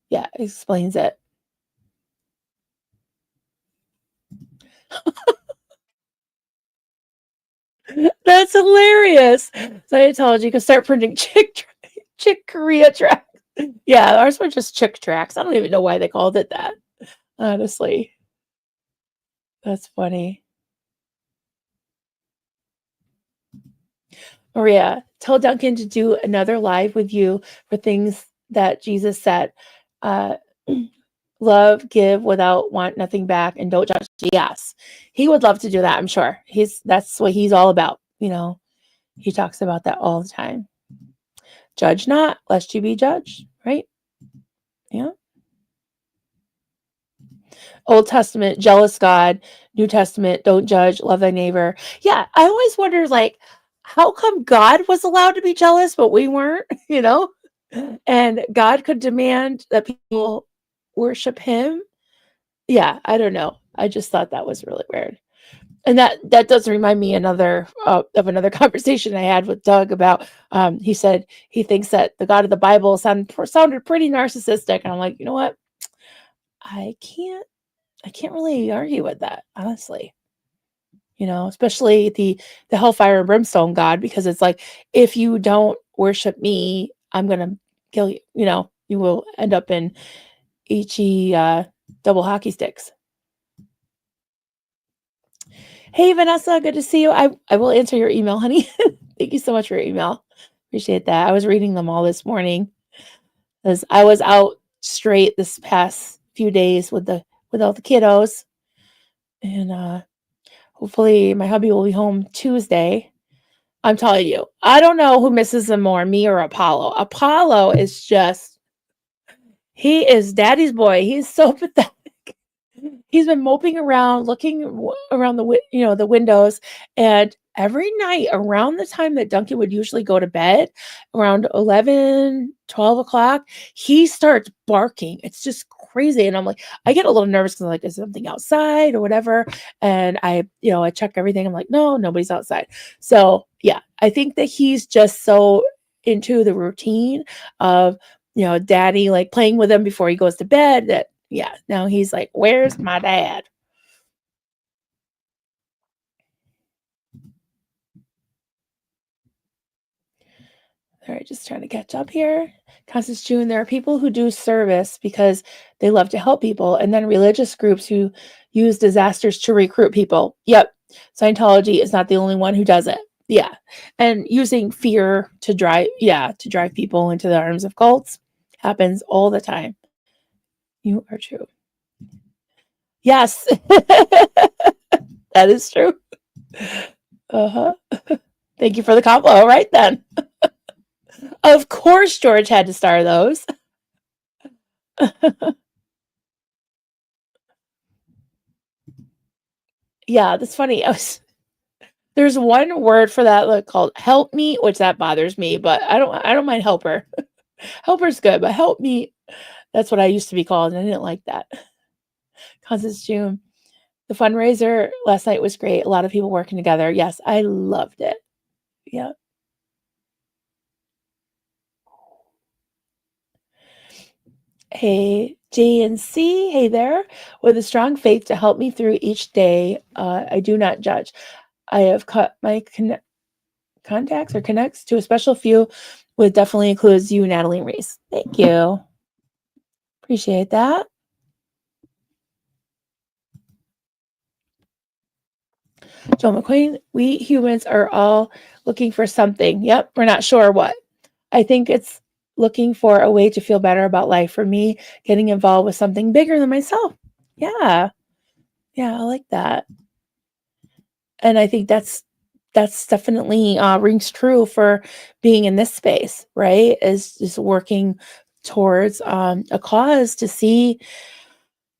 it explains it. That's hilarious. Scientology can start printing chick Korea tracks. Yeah, ours were just chick tracks. I don't even know why they called it that. Honestly, that's funny. Maria, tell Duncan to do another live with you for things that Jesus said. Uh, love, give without want nothing back, and don't judge. Yes, he would love to do that. I'm sure that's what he's all about. He talks about that all the time. Judge not, lest you be judged. Right? Yeah. Old Testament, jealous God. New Testament, don't judge, love thy neighbor. Yeah, I always wondered, like, how come God was allowed to be jealous, but we weren't, And God could demand that people worship him. Yeah, I don't know. I just thought that was really weird. And that does remind me of another conversation I had with Doug about, he said he thinks that the God of the Bible sounded pretty narcissistic. And I'm like, you know what? I can't really argue with that, honestly. Especially the hellfire and brimstone God, because it's like, if you don't worship me, I'm gonna kill you. You will end up in Ichi double hockey sticks. Hey Vanessa, good to see you. I will answer your email, honey. Thank you so much for your email. Appreciate that. I was reading them all this morning because I was out straight this past few days with all the kiddos, and hopefully my hubby will be home Tuesday. I'm telling you, I don't know who misses them more, me or Apollo. Apollo is he is daddy's boy. He's so pathetic. He's been moping around, looking around the windows, and every night around the time that Duncan would usually go to bed, around 11, 12 o'clock, he starts barking. It's just crazy. And I'm like, I get a little nervous because I'm like, is something outside or whatever? And I check everything. I'm like, no, nobody's outside. So yeah, I think that he's just so into the routine of, daddy like playing with him before he goes to bed that, yeah, now he's like, where's my dad? All right, just trying to catch up here. Constance June, there are people who do service because they love to help people, and then religious groups who use disasters to recruit people. Yep. Scientology is not the only one who does it. Yeah. And using fear to drive people into the arms of cults happens all the time. You are true. Yes. That is true. Uh-huh. Thank you for the combo. All right then. Of course George had to star those. Yeah, that's funny. There's one word for that like, called help me, which that bothers me, but I don't mind helper. Helper's good, but help me, that's what I used to be called, and I didn't like that. Cause it's June. The fundraiser last night was great. A lot of people working together. Yes, I loved it. Yeah. Hey, J and C. Hey there. With a strong faith to help me through each day, I do not judge. I have cut my contacts or connects to a special few, which definitely includes you, Natalie and Reese. Thank you. Appreciate that. Joe McQueen, we humans are all looking for something. Yep, we're not sure what. I think it's looking for a way to feel better about life. For me, getting involved with something bigger than myself. Yeah. Yeah, I like that. And I think that's definitely rings true for being in this space, right? Is just working towards a cause to see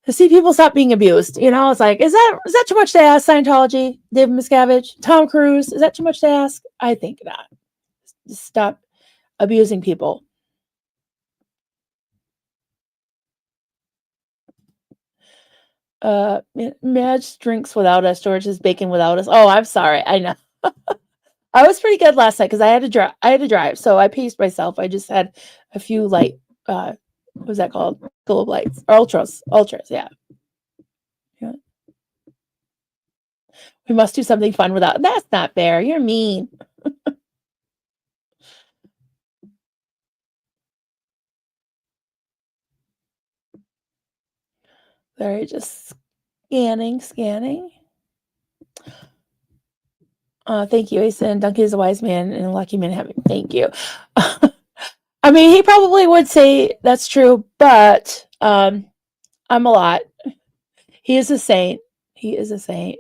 people stop being abused. It's like, is that too much to ask? Scientology, David Miscavige, Tom Cruise, is that too much to ask? I think not. Just stop abusing people. Madge drinks without us. George is baking without us. Oh, I'm sorry. I know. I was pretty good last night because I had to drive, so I paced myself. I just had a few light. What was that called? Globe lights or ultras? Ultras, yeah. Yeah. We must do something fun without. That's not fair. You're mean. Sorry, just scanning. Thank you, Asen. Duncan is a wise man and a lucky man having. Thank you. I mean, he probably would say that's true, but I'm a lot. He is a saint. He is a saint.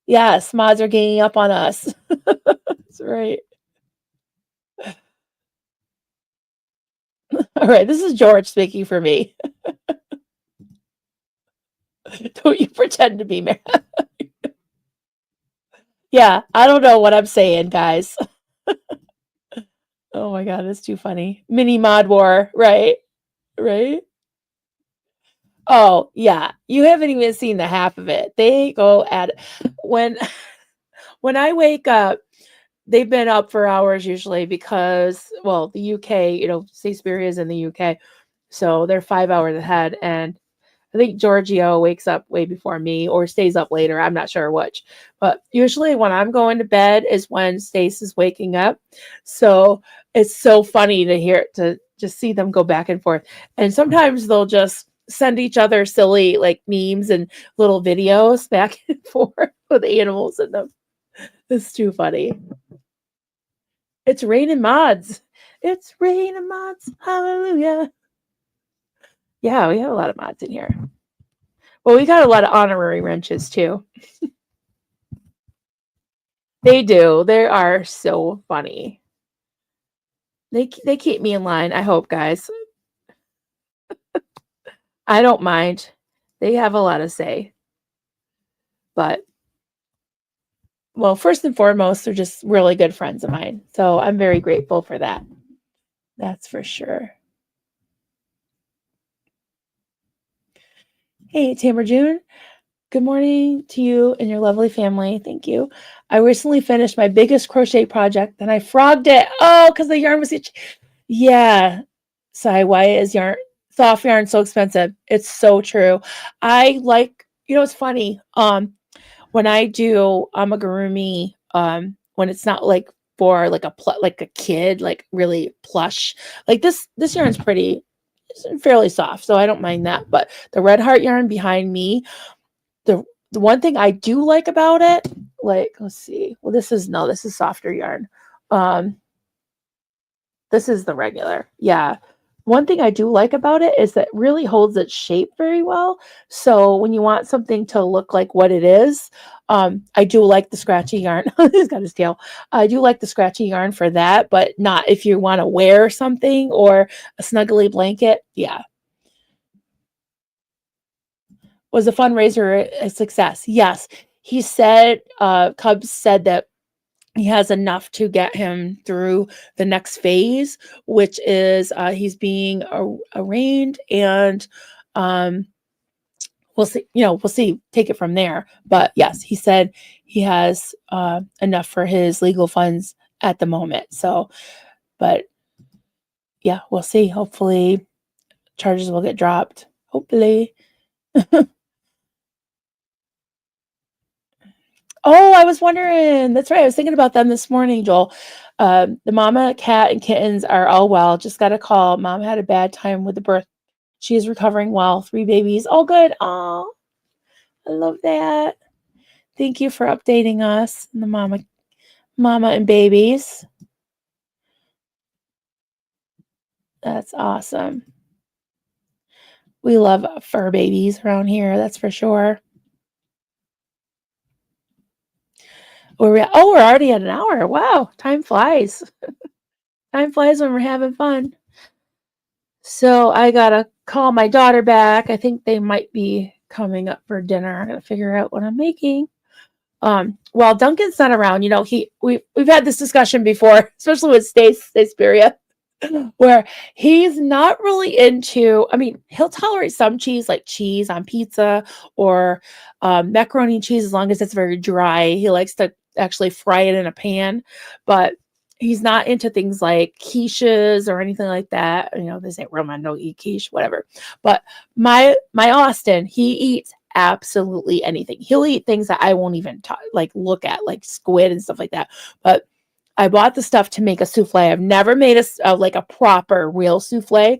Yes, mods are ganging up on us. That's right. All right, this is George speaking for me. Don't you pretend to be mad. Yeah, I don't know what I'm saying, guys. Oh my god, it's too funny. Mini mod war, right? Right? Oh, yeah. You haven't even seen the half of it. They go at when when I wake up, they've been up for hours usually because, well, the UK, Shakespeare is in the UK, so they're 5 hours ahead, and I think Giorgio wakes up way before me or stays up later. I'm not sure which. But usually when I'm going to bed is when Stace is waking up. So it's so funny to just see them go back and forth. And sometimes they'll just send each other silly like memes and little videos back and forth with animals in them. It's too funny. It's raining mods. It's raining mods. Hallelujah. Yeah, we have a lot of mods in here. Well, we got a lot of honorary wrenches too. They do. They are so funny. They keep me in line, I hope, guys. I don't mind. They have a lot to say. But, well, first and foremost, they're just really good friends of mine. So I'm very grateful for that. That's for sure. Hey, Tamara June. Good morning to you and your lovely family. Thank you. I recently finished my biggest crochet project, and I frogged it. Oh, because the yarn was itchy. Yeah. Sai, why is soft yarn so expensive? It's so true. I like, it's funny. When I do amigurumi, when it's not like for like like a kid, like really plush, like this yarn's it's fairly soft, so I don't mind that. But the red heart yarn behind me, the one thing I do like about it, like, let's see. Well, this is softer yarn. This is the regular. Yeah. One thing I do like about it is that it really holds its shape very well. So when you want something to look like what it is, I do like the scratchy yarn. He's got his tail. I do like the scratchy yarn for that, but not if you want to wear something or a snuggly blanket. Yeah. Was the fundraiser a success? Yes. He said, Cubs said that he has enough to get him through the next phase, which is he's being arraigned, and we'll see. We'll see. Take it from there. But yes, he said he has enough for his legal funds at the moment. So, but yeah, we'll see. Hopefully, charges will get dropped. Hopefully. Oh, I was wondering. That's right. I was thinking about them this morning, Joel. The mama, cat, and kittens are all well. Just got a call. Mom had a bad time with the birth. She is recovering well. 3 babies. All good. Oh, I love that. Thank you for updating us. The mama and babies. That's awesome. We love fur babies around here. That's for sure. We're already at an hour. Wow. Time flies. Time flies when we're having fun. So I gotta call my daughter back. I think they might be coming up for dinner. I gotta figure out what I'm making. While Duncan's not around, we've had this discussion before, especially with Stace Speria, where he's not really into. I mean, he'll tolerate some cheese, like cheese on pizza or macaroni and cheese, as long as it's very dry. He likes to actually fry it in a pan, but he's not into things like quiches or anything like that. This ain't Roman, don't eat quiche, whatever. But my Austin, he eats absolutely anything. He'll eat things that I won't even look at, like squid and stuff like that. But I bought the stuff to make a souffle. I've never made a proper real souffle,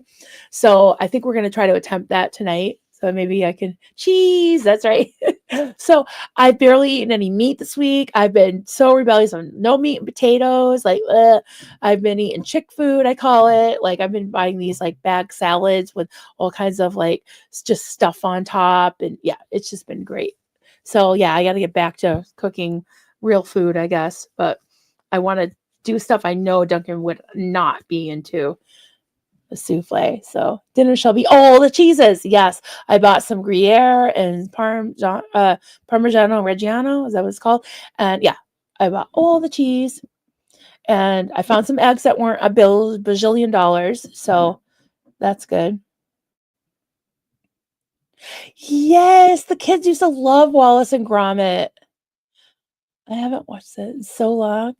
so I think we're gonna try to attempt that tonight. So maybe I can cheese. That's right. So I've barely eaten any meat this week. I've been so rebellious on no meat and potatoes. I've been eating chick food, I call it. I've been buying these bag salads with all kinds of just stuff on top, and yeah, it's just been great. So yeah, I got to get back to cooking real food, I guess. But I want to do stuff I know Duncan would not be into. A souffle. So dinner shall be all the cheeses. Yes, I bought some Gruyere and Parmigiano Reggiano. Is that what it's called? And yeah, I bought all the cheese. And I found some eggs that weren't a bajillion dollars. So that's good. Yes, the kids used to love Wallace and Gromit. I haven't watched it in so long.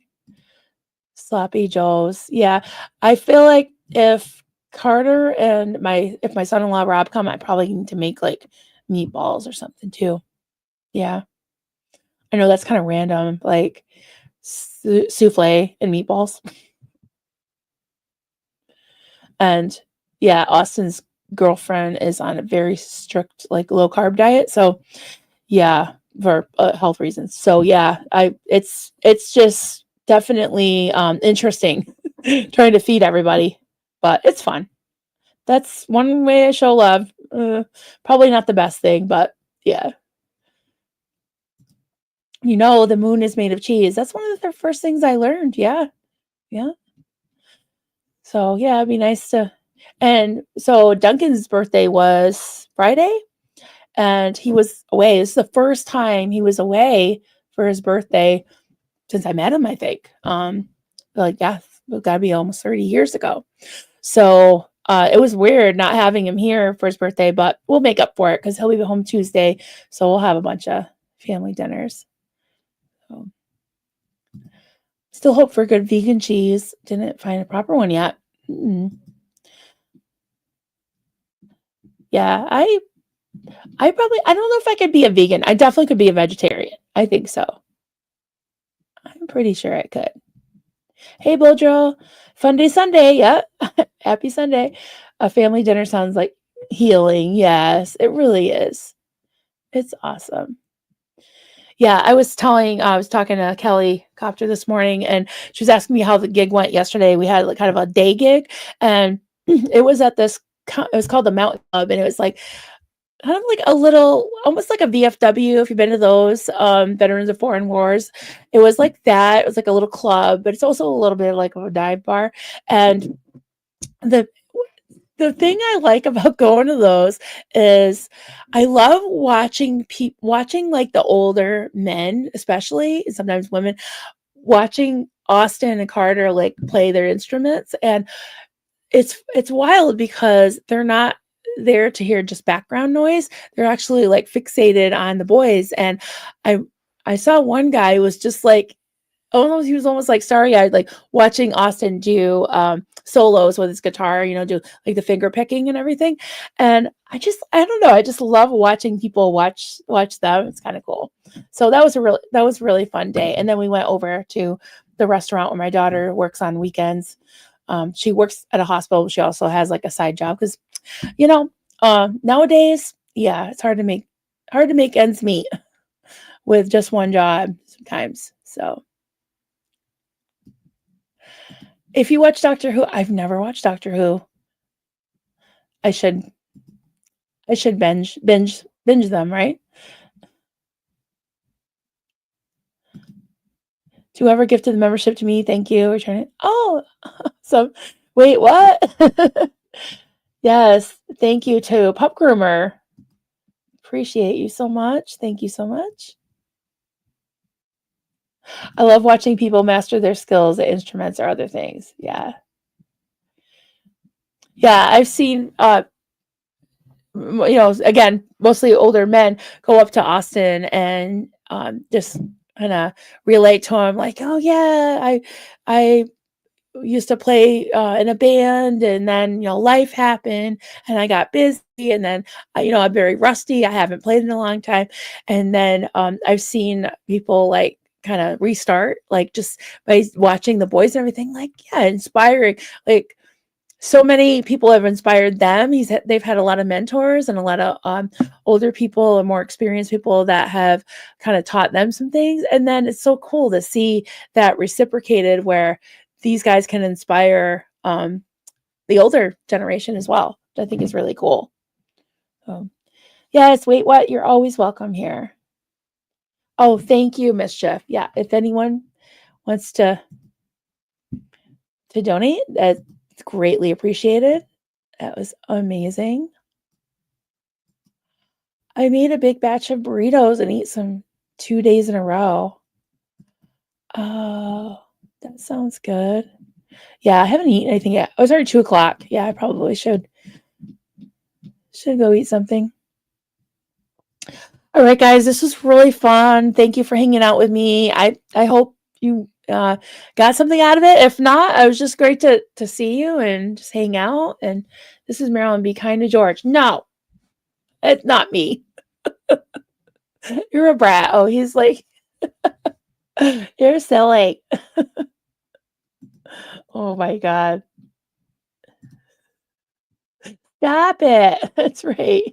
Sloppy Joes. Yeah, I feel like if Carter and my son-in-law Rob come, I probably need to make meatballs or something too. Yeah, I know that's kind of random, souffle and meatballs. And yeah, Austin's girlfriend is on a very strict low carb diet, so yeah, for health reasons. So yeah, it's just definitely interesting trying to feed everybody, but it's fun. That's one way I show love. Probably not the best thing, but yeah. The moon is made of cheese. That's one of the first things I learned. Yeah. Yeah. So yeah, it'd be nice to. And so Duncan's birthday was Friday, and he was away. This is the first time he was away for his birthday since I met him, I think. Yeah, it gotta be almost 30 years ago. So it was weird not having him here for his birthday, but we'll make up for it because he'll be home Tuesday. So we'll have a bunch of family dinners. So, still hope for good vegan cheese. Didn't find a proper one yet. Yeah, I don't know if I could be a vegan. I definitely could be a vegetarian. I think so. I'm pretty sure I could. Hey, Bojo. Fun day Sunday. Yeah. Happy Sunday. A family dinner sounds like healing. Yes, it really is. It's awesome. Yeah, I was talking to Kelly Copter this morning, and she was asking me how the gig went yesterday. We had kind of a day gig, and it was at it was called the Mountain Club, and it was kind of a little, almost like a VFW, if you've been to those, Veterans of Foreign Wars. It was like that. It was like a little club, but it's also a little bit like a dive bar. And the thing I like about going to those is I love watching watching like the older men, especially, and sometimes women, watching Austin and Carter like play their instruments. And it's wild because they're not there to hear just background noise. They're actually like fixated on the boys. And I saw one guy who was just like, he was almost like starry-eyed, like watching Austin do solos with his guitar, do like the finger picking and everything. And I don't know, I just love watching people watch them. It's kind of cool. So that was a really fun day. And then we went over to the restaurant where my daughter works on weekends. She works at a hospital, but she also has like a side job because nowadays, yeah, it's hard to make ends meet with just one job sometimes. So if you watch Doctor Who, I've never watched Doctor Who. I should binge them, right? Do you ever gifted the membership to me? Thank you. Return it. Oh, so wait, what? Yes, thank you to Pup Groomer. Appreciate you so much. Thank you so much. I love watching people master their skills at instruments or other things. Yeah. Yeah, I've seen again, mostly older men go up to Austin and just kind of relate to him like, oh yeah, I used to play in a band, and then life happened and I got busy, and then I'm very rusty. I haven't played in a long time. And then I've seen people like kind of restart, like just by watching the boys and everything, like, yeah, inspiring. Like, so many people have inspired them. They've had a lot of mentors and a lot of older people and more experienced people that have kind of taught them some things. And then it's so cool to see that reciprocated, where these guys can inspire the older generation as well, which I think is really cool. Yes, wait, what? You're always welcome here. Oh, thank you, Mischief. Yeah, if anyone wants to donate, that's greatly appreciated. That was amazing. I made a big batch of burritos and eat some 2 days in a row. Oh, that sounds good. Yeah, I haven't eaten anything yet. Oh, it's already 2:00. Yeah, I probably should go eat something. All right, guys, this was really fun. Thank you for hanging out with me. I hope you got something out of it. If not, it was just great to see you and just hang out. And this is Marilyn. Be kind to George. No, it's not me. You're a brat. Oh, he's like, you're silly. Oh my God. Stop it. That's right.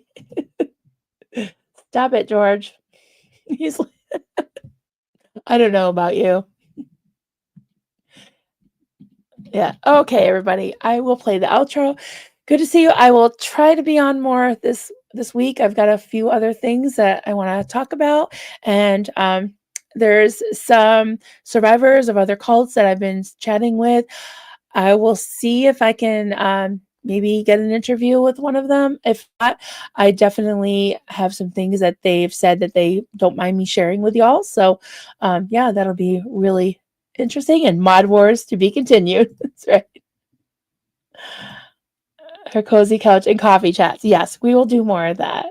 Stop it, George. He's like, I don't know about you. Yeah. Okay, everybody. I will play the outro. Good to see you. I will try to be on more this week. I've got a few other things that I want to talk about. And there's some survivors of other cults that I've been chatting with. I will see if I can maybe get an interview with one of them. If not, I definitely have some things that they've said that they don't mind me sharing with y'all. So yeah, that'll be really interesting. And Mod Wars to be continued. That's right. Her cozy couch and coffee chats. Yes, we will do more of that.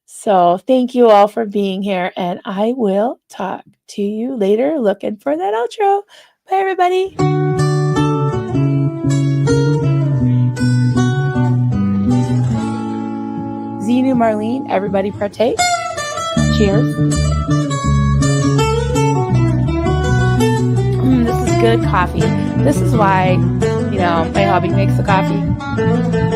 So thank you all for being here, and I will talk to you later. Looking for that outro. Bye, everybody. Xenu, Marlene, everybody partake. Cheers. This is good coffee. This is why, my hubby makes the coffee.